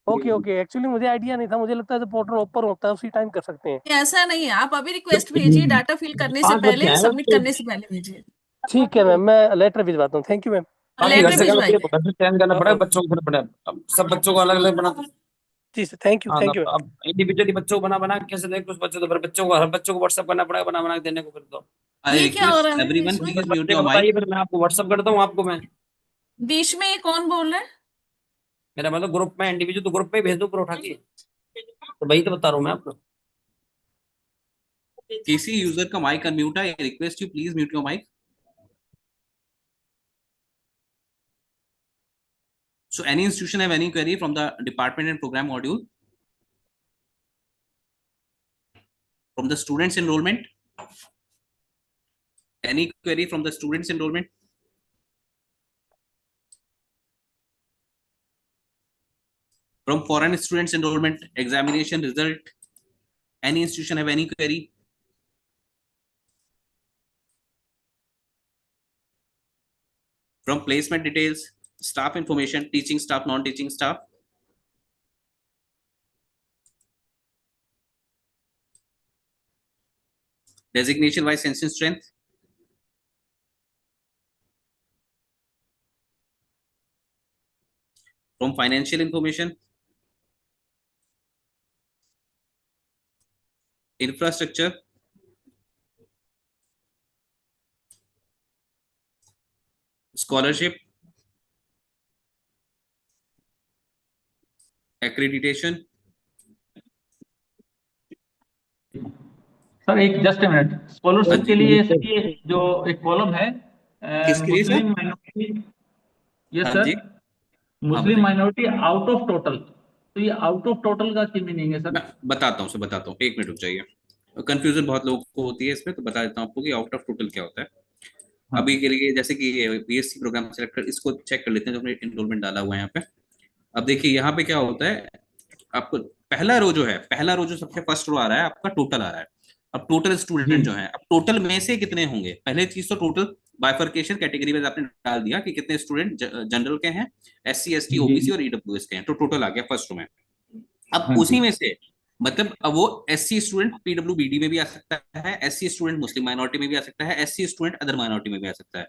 ओके ओके, एक्चुअली मुझे आइडिया नहीं था, मुझे लगता है जब पोर्टल ओपन होता है उसी टाइम कर सकते हैं। ऐसा नहीं है, आप अभी रिक्वेस्ट भेजिए, डाटा फिल करने से पहले, सबमिट करने से पहले भेजिए। ठीक है मैम, मैं लेटर भिजवाता हूँ। Thank you ma'am. लेटर भिजवाइए। करना पड़ेगा बच्चों को, फिर पड़े अब सब बच्चों को अलग अलग बना दो। जी सर, थैंक यू हाँ, थैंक यू। अब इंडिविजुअली बच्चों को बना के कैसे दें कुछ बच्चों, तो फिर बच्चों को हर बच्चों को व्हाट्सएप करना पड़ेगा, बना के देने को फिर तो। आई ये क्या हो रिक्वेस्ट रहा है एवरीवन इसमें? प्लीज म्यूट बच्चे योर को माइक। बताइए, फिर मैं आपको व्हाट्सएप करता हूँ आपको मैं। बीच में ये कौन बोल रहा है? मेरा मतलब ग्रुप में इंडिविजुअल तो ग्रुप में भेज दो पूरा उठा के, तो वही तो बता रहा हूँ मैं आपको। किसी यूजर का माइक अनम्यूट है, I request you please mute your mic. So any institution have any query from the department and program module? From the students enrollment? Any query from the students enrollment? From foreign students enrollment, examination result? Any institution have any query? From placement details, staff information, teaching staff, non-teaching staff? Designation wise sensing strength? From financial information, infrastructure, scholarship, accreditation. Sir एक just a minute, हाँ scholarship जी, के लिए sir ये जो एक column है किसके लिए सर? मुस्लिम माइनॉरिटी, यस हाँ सर, जी, हाँ मुस्लिम बताइए। माइनॉरिटी आउट ऑफ टोटल, तो ये आउट ऑफ टोटल का क्या मीनिंग है सर? मैं बताता हूँ सर, बताता हूँ, एक मिनट रुक जाइए। कंफ्यूजन बहुत लोगों को होती है इसमें, तो बता देता हूँ आपको कि आउट ऑफ टोटल क्या होता है। हाँ अभी के लिए जैसे कि बीएससी प्रोग्राम सेलेक्ट कर, इसको चेक कर लेते हैं जो हमने एनरोलमेंट डाला हुआ है यहाँ पे। अब देखिए यहाँ पे क्या होता है, आपको पहला रो जो है, पहला रो जो सबसे फर्स्ट रो आ रहा है आपका, टोटल आ रहा है। अब टोटल जी स्टूडेंट जो है, अब टोटल में से कितने होंगे, पहले चीज तो टोटल बाइफर्केशन कैटेगरी में आपने डाल दिया कि कितने स्टूडेंट जनरल के हैं, एससी एसटी जी ओबीसी और ईडब्ल्यूएस के हैं, तो टोटल आ गया फर्स्ट रो में। अब हाँ जी उसी में से मतलब अब वो एससी स्टूडेंट पीडब्ल्यूबीडी में भी आ सकता है, एससी स्टूडेंट मुस्लिम माइनॉरिटी में भी आ सकता है, एससी स्टूडेंट अदर माइनॉरिटी में भी आ सकता है।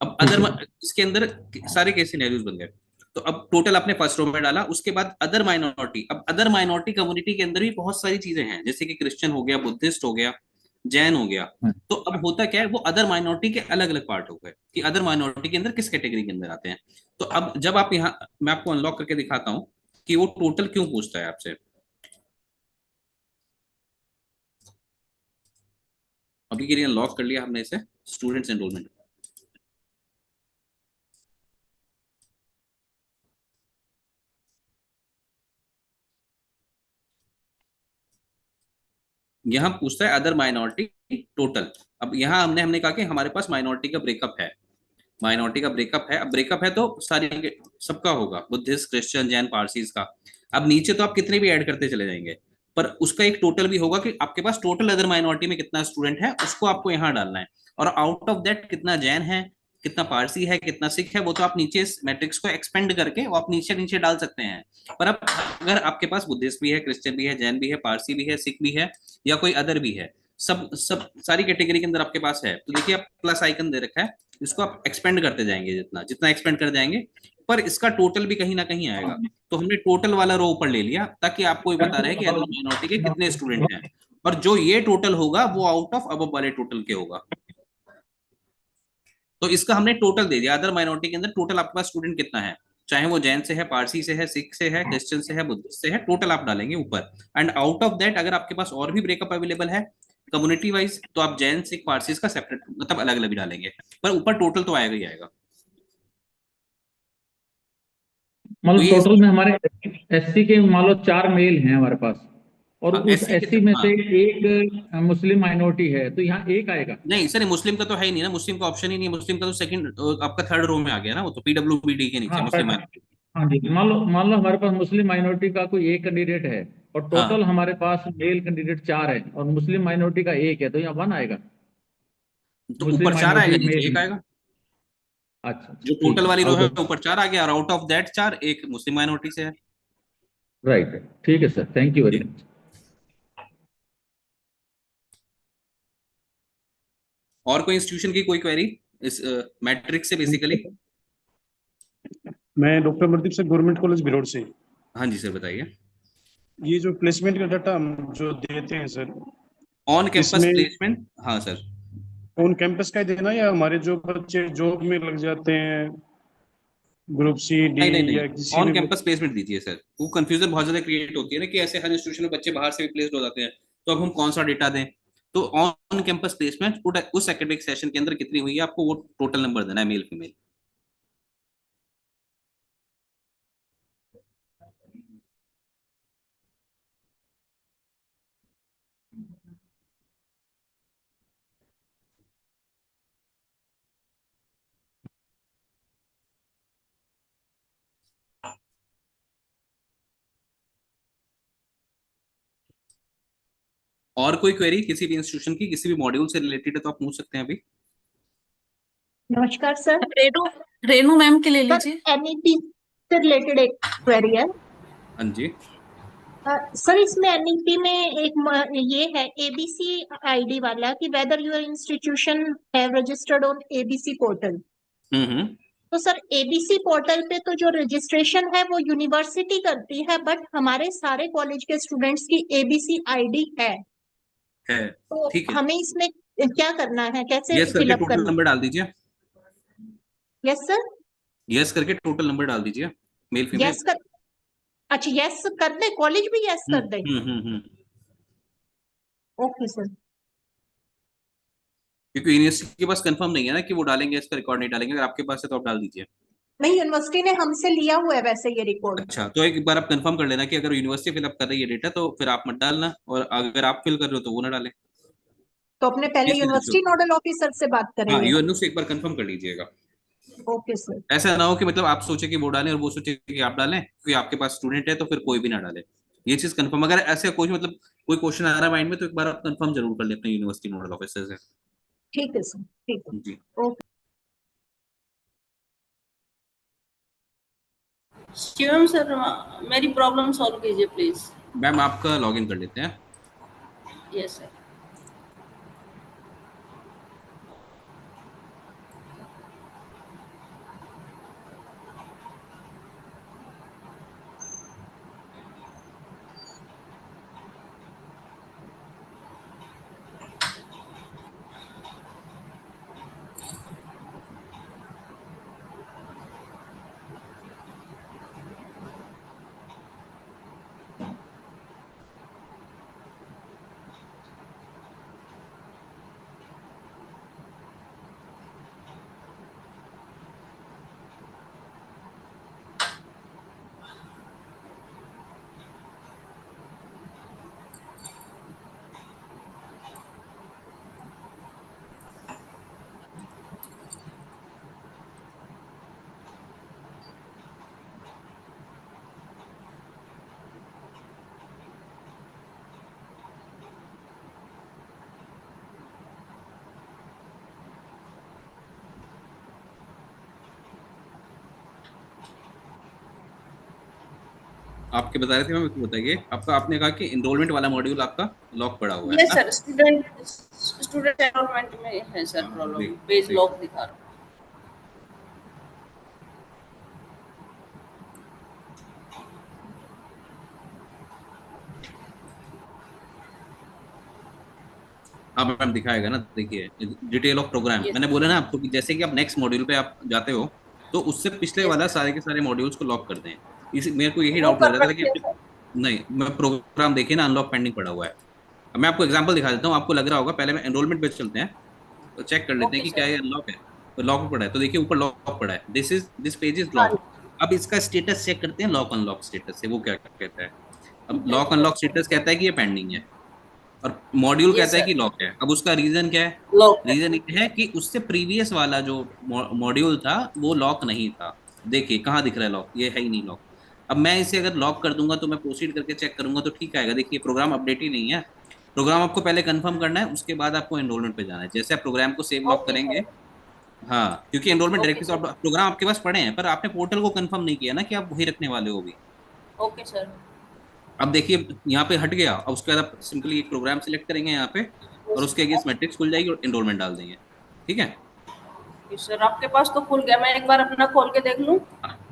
अब ठीक है इसके अंदर सारे केस सिनेरियोज बन गए। तो अब टोटल आपने फर्स्ट रो में डाला, उसके बाद अदर माइनॉरिटी। अब अदर माइनॉरिटी कम्युनिटी के अंदर भी बहुत सारी चीजें हैं, जैसे कि क्रिश्चियन हो गया, बुद्धिस्ट हो गया, जैन हो गया। हाँ तो अब होता क्या है, वो अदर माइनॉरिटी के अलग अलग पार्ट हो गए कि अदर माइनॉरिटी के अंदर किस कैटेगरी के अंदर आते हैं। तो अब जब आप यहाँ, मैं आपको अनलॉक करके दिखाता हूँ कि वो टोटल क्यों पूछता है आपसे। अभी के लिए अनलॉक कर लिया हमने इसे, स्टूडेंट्स एनरोलमेंट। यहाँ पूछता है अदर माइनॉरिटी टोटल। अब यहाँ हमने हमने कहा कि हमारे पास माइनॉरिटी का ब्रेकअप है, माइनॉरिटी का ब्रेकअप है। अब ब्रेकअप है तो सारी सबका होगा, बुद्धिस्ट क्रिश्चियन जैन पारसीज का। अब नीचे तो आप कितने भी ऐड करते चले जाएंगे, पर उसका एक टोटल भी होगा कि आपके पास टोटल अदर माइनॉरिटी में कितना स्टूडेंट है, उसको आपको यहाँ डालना है। और आउट ऑफ दैट कितना जैन है, कितना पारसी है, कितना सिख है, वो तो आप नीचे इस मैट्रिक्स को एक्सपेंड करके वो आप नीचे नीचे डाल सकते हैं। पर अब अगर आपके पास बुद्धिस्ट भी है, क्रिश्चियन भी है, जैन भी है, पारसी भी है, सिख भी है, या कोई अदर भी है, सब सब सारी कैटेगरी के अंदर आपके पास है, तो देखिए आप प्लस आइकन दे रखा है, इसको आप एक्सपेंड करते जाएंगे, जितना जितना एक्सपेंड कर जाएंगे, पर इसका टोटल भी कहीं ना कहीं आएगा। तो हमने टोटल वाला रो ऊपर ले लिया ताकि आपको ये बता रहे कि अदर माइनॉरिटी के कितने स्टूडेंट हैं, और जो ये टोटल होगा वो आउट ऑफ अब वाले टोटल के होगा। तो इसका हमने टोटल दे दिया, अदर माइनॉरिटी के अंदर टोटल आपके पास स्टूडेंट कितना है, चाहे वो जैन से है, पारसी से है, सिख से है, क्रिश्चियन से है, बुद्धिस्ट से है, टोटल आप डालेंगे ऊपर। एंड आउट ऑफ दैट अगर आपके पास और भी ब्रेकअप अवेलेबल है कम्युनिटी वाइज, तो आप जैन सिख पारसी का सेपरेट मतलब अलग अलग भी डालेंगे, पर ऊपर टोटल तो आएगा ही आएगा। तो मतलब ये टोटल में हमारे एससी के मान लो 4 मेल हैं हमारे पास, और हाँ, उस एससी के एससी में हाँ, से एक मुस्लिम माइनॉरिटी है, तो यहाँ एक आएगा। नहीं सर मुस्लिम का तो है ही नहीं ना, मुस्लिम का ऑप्शन ही नहीं है, मुस्लिम का तो सेकंड आपका थर्ड रो में आ गया ना, वो तो पीडब्ल्यूबीडी के नीचे हाँ मुस्लिम माइनॉरिटी। हाँ जी, मान लो हमारे पास मुस्लिम माइनॉरिटी का कोई एक कैंडिडेट है, और हाँ, टोटल हमारे पास मेल कैंडिडेट 4 है, और मुस्लिम माइनॉरिटी का एक है, तो यहाँ 1 आएगा। तो मुस्लिम ऊपर चार आएगा, माइनॉरिटी नीचे एक मेल, आएगा। अच्छा जो ठीक टोटल है, वाली रो है आउट ऑफ, ऊपर चार आ गया, और आउट ऑफ दैट चार एक मुस्लिम माइनॉरिटी से है। राइट, ठीक है सर, थैंक यू वेरी जी। मच। और कोई इंस्टीट्यूशन की कोई क्वेरी इस मैट्रिक्स से बेसिकली? मैं डॉक्टर प्रदीप से, गवर्नमेंट कॉलेज बिरोड से। हाँ जी सर बताइए। ये जो प्लेसमेंट का डाटा हम जो देते हैं सर, ऑन कैंपस इसमें प्लेसमेंट, हाँ सर। ऑन कैंपस का ही देना, या हमारे जो बच्चे जॉब में लग जाते हैं ग्रुप सी डी नहीं नहीं नहीं, या किसी ऑन में कैंपस प्लेसमेंट दीजिए सर। वो कंफ्यूजन बहुत ज्यादा क्रिएट होती है ना कि ऐसे हर इंस्टीट्यूशन में बच्चे बाहर से भी प्लेस्ड हो जाते हैं, तो अब हम कौन सा डेटा दें। तो ऑन कैंपस प्लेसमेंट उस एकेडमिक सेशन के अंदर कितनी हुई है, आपको वो टोटल नंबर देना है, मेल फीमेल। और कोई क्वेरी किसी भी इंस्टीट्यूशन की, किसी भी मॉड्यूल से रिलेटेड है तो आप पूछ सकते हैं अभी। नमस्कार सर। रेनू रेनू मैम के ले सर लीजिए। एनईपी से रिलेटेड एक क्वेरी है। हाँ जी। सर इसमें एनईपी में एक ये है एबीसी आईडी वाला कि whether your institution have registered on ABC portal. Hmm. तो सर एबीसी पोर्टल पे तो जो रजिस्ट्रेशन है वो यूनिवर्सिटी करती है, बट हमारे सारे कॉलेज के स्टूडेंट्स की एबीसी आईडी है। तो ठीक है, हमें इसमें क्या करना है, कैसे यस करके फिलअप टोटल करना? नंबर डाल दीजिए। Yes sir. यस करके टोटल नंबर डाल दीजिए, मेल फीमेल। यस कर, अच्छा यस कर दे, कॉलेज भी यस कर दे? Okay sir. क्योंकि यूनिवर्सिटी के पास कंफर्म नहीं है ना कि वो डालेंगे इसका रिकॉर्ड नहीं डालेंगे, अगर आपके पास है तो आप डाल दीजिए। नहीं, यूनिवर्सिटी ने हमसे लिया हुआ है वैसे ये रिकॉर्ड। अच्छा, तो एक बार आप कंफर्म कर लेना कि अगर यूनिवर्सिटी फिलअप कर रही है डेटा तो फिर आप मत डालना, और अगर आप फिल कर रहे हो तो वो ना डालें। तो अपने पहले ये चीज़ यूनिवर्सिटी ensure- नोडल ऑफिसर से बात हाँ, करेंगे। यूएनओ से एक बार कंफर्म कर लीजिएगा। Okay sir. ऐसा ना हो कि मतलब आप सोचे कि वो डालें और वो सोचे कि आप डालें, क्योंकि आपके पास स्टूडेंट है तो फिर कोई भी ना डाले। ये चीज कंफर्म, अगर ऐसे कोई मतलब कोई क्वेश्चन आ रहा है माइंड में तो एक बार आप कंफर्म जरूर कर ले अपने यूनिवर्सिटी नोडल ऑफिसर से। ठीक है सर, ठीक है। जी। ओके। शिवम सर, मेरी प्रॉब्लम सॉल्व कीजिए प्लीज। मैम आपका लॉगिन कर लेते हैं। Yes sir. आपके बता रहे थे मैम, बताइए आपका, आपने कहा कि एनरोलमेंट वाला मॉड्यूल आपका लॉक पड़ा हुआ है यस ना? सर, स्टूडेंट एनरोलमेंट में है सर प्रॉब्लम, पेज लॉक दिखा रहा है। हाँ मैम दिखाएगा ना, देखिए डिटेल ऑफ प्रोग्राम, Yes, मैंने बोला ना आपको कि जैसे कि आप नेक्स्ट मॉड्यूल पे आप जाते हो तो उससे पिछले yes, वाला sir. सारे के सारे मॉड्यूल्स को लॉक कर दें। इस मेरे को यही वो डाउट लग कर रहा था कि रखे हैं सर। नहीं, मैं प्रोग्राम देखिए ना, अनलॉक पेंडिंग पड़ा हुआ है। अब मैं आपको एग्जांपल दिखा देता हूँ, आपको लग रहा होगा। पहले मैं एनरोलमेंट पे चलते हैं तो चेक कर लेते हैं ओके कि क्या सर। ये अनलॉक है। तो लॉक पड़ा है, तो देखिए ऊपर लॉक पड़ा है, दिस पेज इज हाँ लॉक। अब इसका स्टेटस चेक करते हैं, लॉक अनलॉक स्टेटस से वो क्या कहता है। अब जी, लॉक अनलॉक स्टेटस कहता है कि ये पेंडिंग है, और मॉड्यूल यस कहता है सर, कि लॉक है। अब उसका रीजन क्या है? लॉक है। रीजन ये है कि उससे प्रीवियस वाला जो मॉड्यूल था वो लॉक नहीं था। देखिए कहाँ दिख रहा है लॉक, ये है ही नहीं लॉक। अब मैं इसे अगर लॉक कर दूंगा तो मैं प्रोसीड करके चेक करूंगा तो ठीक आएगा। देखिए प्रोग्राम अपडेट ही नहीं है। प्रोग्राम आपको पहले कंफर्म करना है, उसके बाद आपको एनरोलमेंट पे जाना है। जैसे आप प्रोग्राम को सेव लॉक ओके करेंगे, सर। हाँ, क्योंकि एनरोलमेंट ओके डायरेक्टरी सर। से प्रोग्राम आपके पास पड़े हैं, पर आपने पोर्टल को कंफर्म नहीं किया ना कि आप वही रखने वाले हो भी। Okay sir. अब देखिए यहाँ पे हट गया, अब उसके बाद आप सिंपली एक प्रोग्राम सिलेक्ट करेंगे यहाँ पे, और उसके अगेंस्ट मैट्रिक्स खुल जाएगी और एनरोलमेंट डाल देंगे। ठीक है सर आपके पास तो खुल गया, मैं एक बार अपना खोल के देख लूं?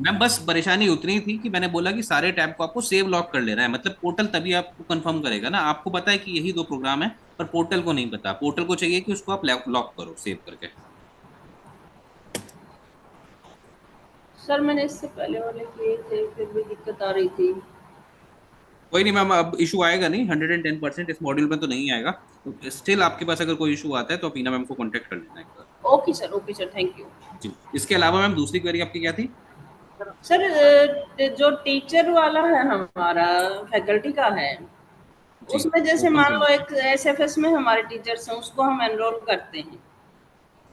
मैम, बस परेशानी उतनी थी कि मैंने बोला कि सारे टैब को आपको सेव लॉक कर लेना है। मतलब पोर्टल तभी आपको कंफर्म करेगा ना। आपको पता है कि यही दो प्रोग्राम है, पर पोर्टल को नहीं पता। पोर्टल को चाहिए कि उसको आप लॉक करो सेव करके। सर मैंने इससे पहले वाले किए थे, फिर भी दिक्कत आ रही थी। कोई नहीं मैम, अब इशू आएगा नहीं, 110% इस मॉड्यूल में तो नहीं आएगा। तो स्टिल आपके पास अगर कोई इशू आता है तो आप ईना मैम को कॉन्टेक्ट कर लेना एक बार। Okay sir, thank you. जी, इसके अलावा मैम दूसरी क्वेरी आपकी क्या थी? सर जो टीचर वाला है हमारा, फैकल्टी का है, जी, उसमें जैसे ओपन मान लो सेमेस्टर। एक एसएफएस में हमारे टीचर्स हैं, उसको हम एनरोल करते हैं,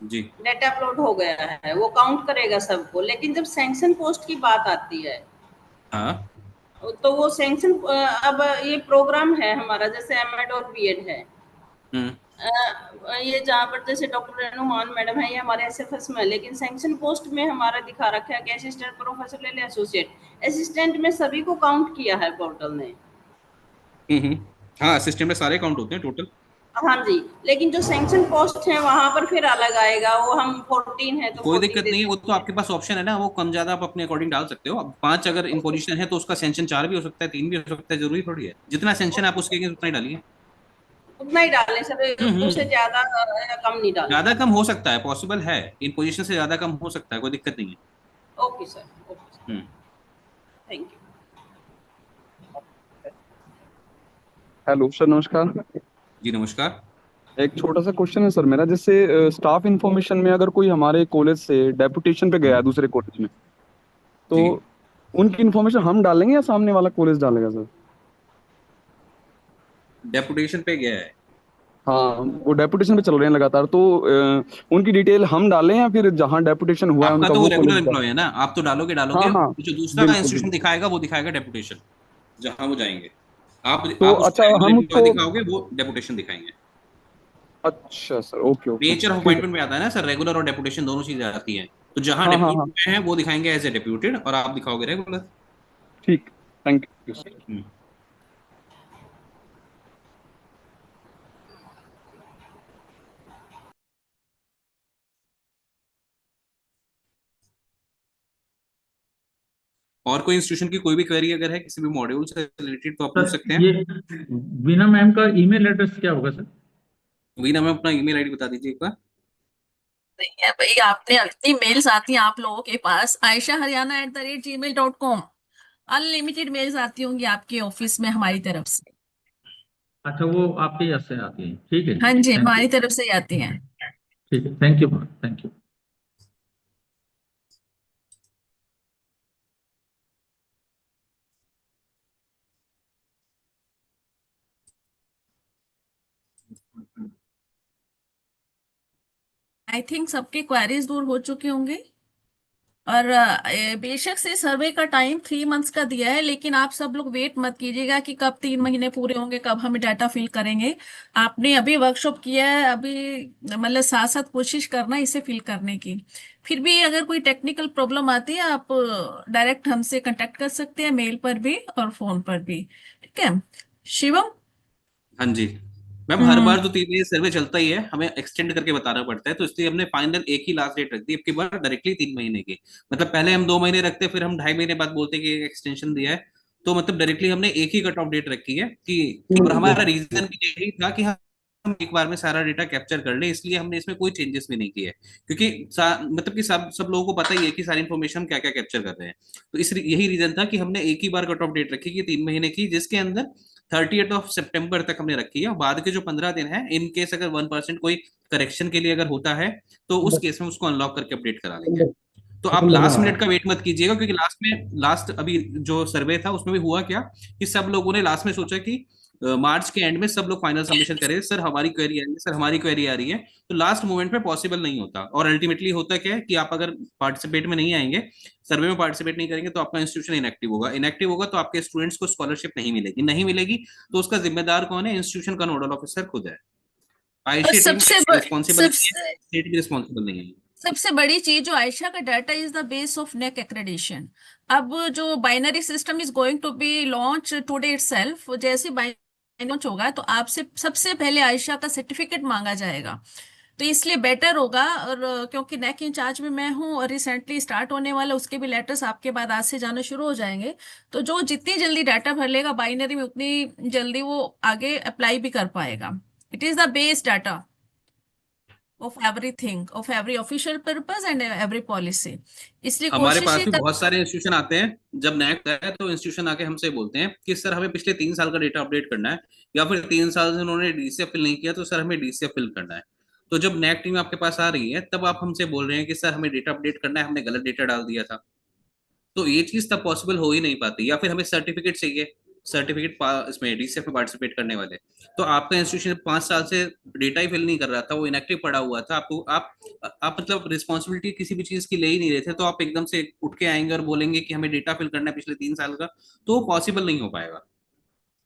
जी डेटा अपलोड हो गया है, वो काउंट करेगा सबको। लेकिन जब सैंक्शन पोस्ट की बात आती है हाँ। तो वो सैंक्शन, अब ये प्रोग्राम है हमारा, जैसे एमएड और बीएड है, ये जहाँ पर जैसे डॉक्टर रेणुमान मैडम है, ये हमारे एसएफएस में है, लेकिन सैंक्शन पोस्ट में हमारा दिखा रखा है कि असिस्टेंट प्रोफेसर ले ले, एसोसिएट असिस्टेंट में सभी को काउंट किया है पोर्टल ने। हाँ, सिस्टम में सारे काउंट होते हैं टोटल। हाँ जी, लेकिन जो सैंक्शन पोस्ट है वहां पर फिर अलग आएगा, वो हम 14 है तो कोई 14 दिक्कत दे नहीं है, वो देंगे। तो आपके पास ऑप्शन है ना, वो कम ज्यादा आप अपने अकॉर्डिंग डाल सकते हो। अब 5 अगर इन पोजीशन है तो उसका सेंशन 4 भी हो सकता है, 3 भी हो सकता है, जरूरी थोड़ी है जितना सेंशन आप उसके उतना ही डालिए। उतना ही डालें सर, उससे हम्म। ज्यादा या कम नहीं डालें। ज्यादा कम हो सकता है, पॉसिबल है, इन पोजीशन से ज्यादा कम हो सकता है, कोई दिक्कत नहीं है। Okay sir, okay, hmm. Thank you. Hello sir, नमस्कार। जी नमस्कार। एक छोटा सा क्वेश्चन है सर मेरा, जैसे स्टाफ इंफॉर्मेशन में अगर कोई हमारे कॉलेज से डेपुटेशन पे गया है दूसरे कॉलेज में, तो जी, उनकी इंफॉर्मेशन हम डालेंगे या सामने वाला कॉलेज डालेगा सर? डेपुटेशन पे गया है। हाँ, वो डेपुटेशन पे चल रहे हैं लगातार, तो उनकी डिटेल हम डालें या फिर जहाँ डेपुटेशन हुआ है आपका उनका तो वो वो रेगुलर कॉलेज एम्प्लॉय डाले? है ना, आप तो डालोगे हाँ डालोगे, हाँ, जो दूसरा बिल्कुल इंस्टीट्यूशन बिल्कुल। दिखाएगा वो दिखाएगा डेपुटेशन, जहां वो जाएंगे। तो आप उसको अच्छा, रेगुलर हम एम्प्लॉय उसको, दिखाओगे, वो डेपुटेशन दिखाएंगे। अच्छा sir, okay okay, nature of ठीक है। अपॉइंटमेंट में आता है ना सर, रेगुलर और डेपुटेशन दोनों चीजें आती हैं। तो जहां हाँ हाँ डेप्यूट हाँ, में है वो दिखाएंगे एज ए डेप्यूटेड, और आप दिखाओगे रेगुलर। ठीक, थैंक यू सर। और कोई इंस्टीट्यूशन की कोई भी क्वेरी अगर है किसी भी मॉड्यूल से रिलेटेड तो आप पूछ सर सकते हैं। ये वीना मैम का ईमेल एड्रेस क्या होगा सर? वीना मैम अपना ईमेल आईडी बता दीजिए एक बार। नहीं है भाई, आपने इतनी मेल्स आती हैं आप लोगों के पास, aisha.haryana@gmail.com, अनलिमिटेड मेल्स आती होंगी आपके ऑफिस में हमारी तरफ से। अच्छा, वो आपके यहाँ से आती है, ठीक है, हाँ जी, थैंक यू। हमारी तरफ से ही आती हैं। ठीक है, thank you, thank you. I think सबके क्वेरीज दूर हो चुके होंगे। और बेशक से सर्वे का टाइम 3 मंथ्स का दिया है, लेकिन आप सब लोग वेट मत कीजिएगा कि कब 3 महीने पूरे होंगे, कब हम डाटा फिल करेंगे। आपने अभी वर्कशॉप किया है, अभी मतलब साथ साथ कोशिश करना इसे फिल करने की। फिर भी अगर कोई टेक्निकल प्रॉब्लम आती है, आप डायरेक्ट हमसे कांटेक्ट कर सकते हैं, मेल पर भी और फोन पर भी। ठीक है शिवम। हाँ जी मैम, हर हम्म। बार तो 3 महीने सर्वे चलता ही है, हमें एक्सटेंड करके बताना पड़ता है, तो इसलिए हमने फाइनल एक ही लास्ट डेट रख दी, अब की बार डायरेक्टली 3 महीने की। मतलब पहले हम 2 महीने रखते, फिर हम 2.5 महीने बाद बोलते कि एक्सटेंशन दिया है। तो मतलब डायरेक्टली हमने एक ही कट ऑफ डेट रखी है कि और हमारा रीजन भी यही था कि हम एक बार में सारा डेटा कैप्चर कर ले, इसलिए हमने इसमें कोई चेंजेस भी नहीं किए, क्योंकि मतलब कि सब सब लोगों को पता ही है कि सारी इन्फॉर्मेशन क्या क्या कैप्चर कर रहे हैं। तो इस यही रीजन था कि हमने एक ही बार कट ऑफ डेट रखी कि 3 महीने की, जिसके अंदर 30 सितंबर तक हमने रखी है। और बाद के जो 15 दिन है, इन केस अगर 1% कोई करेक्शन के लिए अगर होता है तो उस केस में उसको अनलॉक करके अपडेट करा लेंगे। तो आप लास्ट मिनट का वेट मत कीजिएगा, क्योंकि लास्ट अभी जो सर्वे था उसमें भी हुआ क्या कि सब लोगों ने लास्ट में सोचा कि मार्च के एंड में सब लोग फाइनल सबमिशन करें, सर हमारी क्वेरी आ रही है, सर हमारी क्वेरी आ रही है। तो लास्ट मोमेंट पे पॉसिबल नहीं होता, और अल्टीमेटली होता क्या है कि आप अगर पार्टिसिपेट में नहीं आएंगे, सर्वे में पार्टिसिपेट नहीं करेंगे, तो आपका इंस्टीट्यूशन इनएक्टिव होगा। इनएक्टिव होगा तो आपके स्टूडेंट्स को स्कॉलरशिप नहीं मिलेगी, नहीं मिलेगी तो उसका जिम्मेदार कौन है? इंस्टीट्यूशन का नोडल ऑफिसर खुद है। और आईसी टीम रिस्पॉन्सिबल नहीं है, सबसे स्टेट भी रिस्पॉन्सिबल नहीं है। सबसे बड़ी चीज जो आयशा का data is the base of NAAC accreditation. अब जो binary system is going to be launch today itself, जैसे बाइनरी लॉन्च होगा तो आपसे सबसे पहले आयशा का सर्टिफिकेट मांगा जाएगा। तो इसलिए बेटर होगा, और क्योंकि नेक इंचार्ज में मैं हूँ और रिसेंटली स्टार्ट होने वाला, उसके भी लेटर्स आपके बाद आज से जाना शुरू हो जाएंगे। तो जो जितनी जल्दी डाटा भर लेगा बाइनरी में, उतनी जल्दी वो आगे अप्लाई भी कर पाएगा। It is the base data of everything, of every official purpose and every policy। इसलिए हमारे कोशिश पास ये भी कर। बहुत सारे इंस्टीट्यूशन आते हैं, जब नैक होता है तो इंस्टीट्यूशन आके हमसे बोलते हैं कि सर हमें पिछले 3 साल का डेटा अपडेट करना है, या फिर 3 साल से उन्होंने डीसीएफ फिल नहीं किया तो सर हमें डीसीएफ फिल करना है। तो जब नैक टीम आपके पास आ रही है, तब आप हमसे बोल रहे हैं कि सर हमें डेटा अपडेट करना है, हमने गलत डेटा डाल दिया था। तो ये चीज तब पॉसिबल हो ही नहीं पाती, या फिर हमें सर्टिफिकेट चाहिए, सर्टिफिकेट इसमें डीसीएफ में पार्टिसिपेट करने वाले। तो आपका इंस्टीट्यूशन 5 साल से डेटा ही फिल नहीं कर रहा था, वो इनएक्टिव पड़ा हुआ था, आपको आप मतलब रिस्पॉन्सिबिलिटी किसी भी चीज की ले ही नहीं रहे थे, तो आप एकदम से उठ के आएंगे और बोलेंगे कि हमें डेटा फिल करना है पिछले 3 साल का, तो पॉसिबल नहीं हो पाएगा।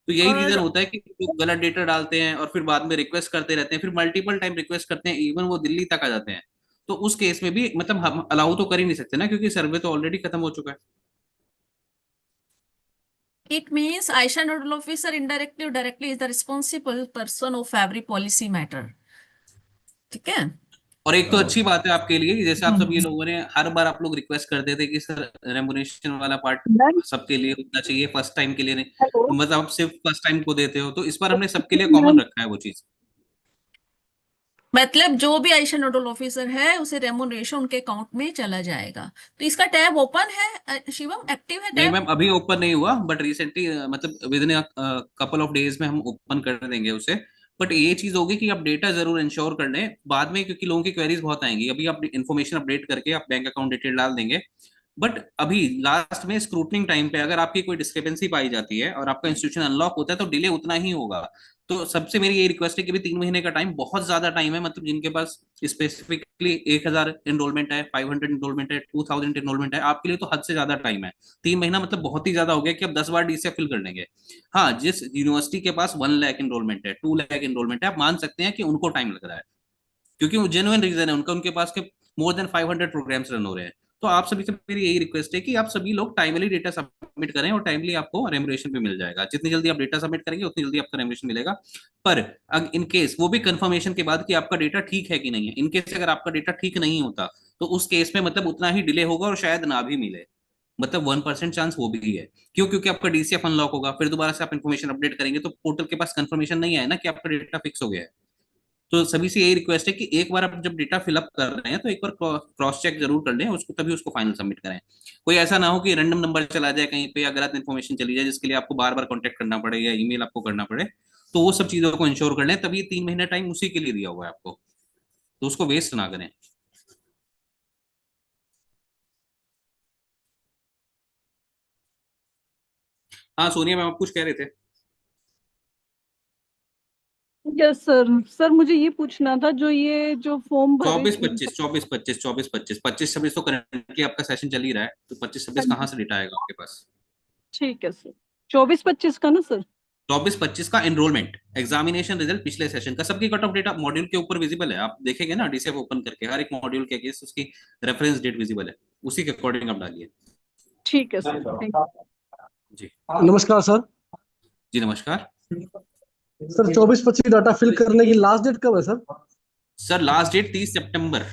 तो यही रीजन और होता है कि लोग गलत डेटा डालते हैं और फिर बाद में रिक्वेस्ट करते रहते हैं, फिर मल्टीपल टाइम रिक्वेस्ट करते हैं, इवन वो दिल्ली तक आ जाते हैं। तो उस केस में भी मतलब हम अलाउ तो कर ही नहीं सकते ना, क्योंकि सर्वे तो ऑलरेडी खत्म हो चुका है। It means Aisha nodal officer indirectly or directly is the responsible person of every policy matter. ठीक है। और एक तो अच्छी बात है आपके लिए कि जैसे आप सब ये लोगों ने हर बार आप लोग रिक्वेस्ट करते थे कि सर रेमुनरेशन वाला पार्ट सबके लिए होना चाहिए, फर्स्ट टाइम के लिए नहीं, तो मतलब आप सिर्फ फर्स्ट टाइम को देते हो, तो इस बार हमने सबके लिए कॉमन रखा है वो चीज। मतलब जो भी आयशा नोडल ऑफिसर है उसे रेमुनरेशन उनके अकाउंट में चला जाएगा। तो इसका टैब ओपन है शिवम, एक्टिव है नहीं टैब? मैम अभी ओपन नहीं हुआ, बट रिसेंटली मतलब with in couple of days में हम ओपन कर देंगे उसे। बट ये चीज होगी कि आप डेटा जरूर इंश्योर कर लें बाद में, क्योंकि लोगों की क्वेरीज बहुत आएंगी। अभी आप इन्फॉर्मेशन अपडेट करके आप बैंक अकाउंट डिटेल डाल देंगे, बट अभी लास्ट में स्क्रूटनिंग टाइम पे अगर आपकी कोई डिस्क्रिपेंसी पाई जाती है और आपका इंस्टीट्यूशन अनलॉक होता है तो डिले उतना ही होगा। तो सबसे मेरी ये रिक्वेस्ट है कि भी 3 महीने का टाइम बहुत ज्यादा टाइम है, मतलब जिनके पास स्पेसिफिकली 1000 एनरोलमेंट है, 500 एनरोलमेंट है, 2000 एनरोलमेंट है, आपके लिए तो हद से ज्यादा टाइम है। 3 महीना मतलब बहुत ही ज्यादा हो गया कि आप 10 बार डीसीएफ फिल कर लेंगे। हाँ, जिस यूनिवर्सिटी के पास 1 लाख एनरोलमेंट है, 2 लाख एनरोलमेंट है, आप मान सकते हैं कि उनको टाइम लग रहा है, क्योंकि वो जेन्युइन रीजन है उनका, उनके पास के मोर देन 500 प्रोग्राम्स रन हो रहे हैं। तो आप सभी से मेरी यही रिक्वेस्ट है कि आप सभी लोग टाइमली डेटा सबमिट करें और टाइमली आपको रेमुनरेशन भी मिल जाएगा। जितनी जल्दी आप डेटा सबमिट करेंगे उतनी जल्दी आपको रेमुनरेशन मिलेगा। पर इन केस वो भी कंफर्मेशन के बाद कि आपका डेटा ठीक है कि नहीं है, इन केस अगर आपका डेटा ठीक नहीं होता तो उस केस में मतलब उतना ही डिले होगा और शायद ना भी मिले, मतलब 1% चांस वो भी है। क्यों? क्योंकि आपका डीसीएफ अनलॉक होगा, फिर दोबारा से आप इन्फॉर्मेशन अपडेट करेंगे तो पोर्टल के पास कंफर्मेशन नहीं आया ना कि आपका डेटा फिक्स हो गया है। तो सभी से यही रिक्वेस्ट है कि एक बार आप जब डेटा फिलअप कर रहे हैं तो एक बार क्रॉस चेक जरूर कर लें उसको, तभी उसको फाइनल सबमिट करें। कोई ऐसा ना हो कि रैंडम नंबर चला जाए कहीं पे या गलत इन्फॉर्मेशन चली जाए जिसके लिए आपको बार बार कॉन्टेक्ट करना पड़े या ईमेल आपको करना पड़े। तो वो सब चीजों को इंश्योर कर लें, तभी 3 महीने टाइम उसी के लिए दिया हुआ है आपको, तो उसको वेस्ट ना करें। हाँ सोनिया मैम आप कुछ कह रहे थे? Yes sir. सर मुझे ये पूछना था, जो ये जो फॉर्म भरे 24-25 तो करंटली आपका सेशन चल ही रहा है, तो 25-26 कहाँ से डेटा आएगा आपके पास? ठीक है सर, 24-25 का ना सर? 24-25 का एनरोलमेंट, एग्जामिनेशन रिजल्ट पिछले सेशन का, सबकी कट ऑफ डेटा मॉड्यूल के ऊपर विजिबल है, आप देखेंगे ना डीसीएफ ओपन करके हर एक मॉड्यूल के अगेंस्ट उसकी रेफरेंस डेट विजिबल है, उसी के अकॉर्डिंग आप डालिए। ठीक है सर। जी नमस्कार सर। जी नमस्कार सर 24-25 डाटा फिल करने की लास्ट डेट कब है सर? सर लास्ट डेट 30 सितंबर।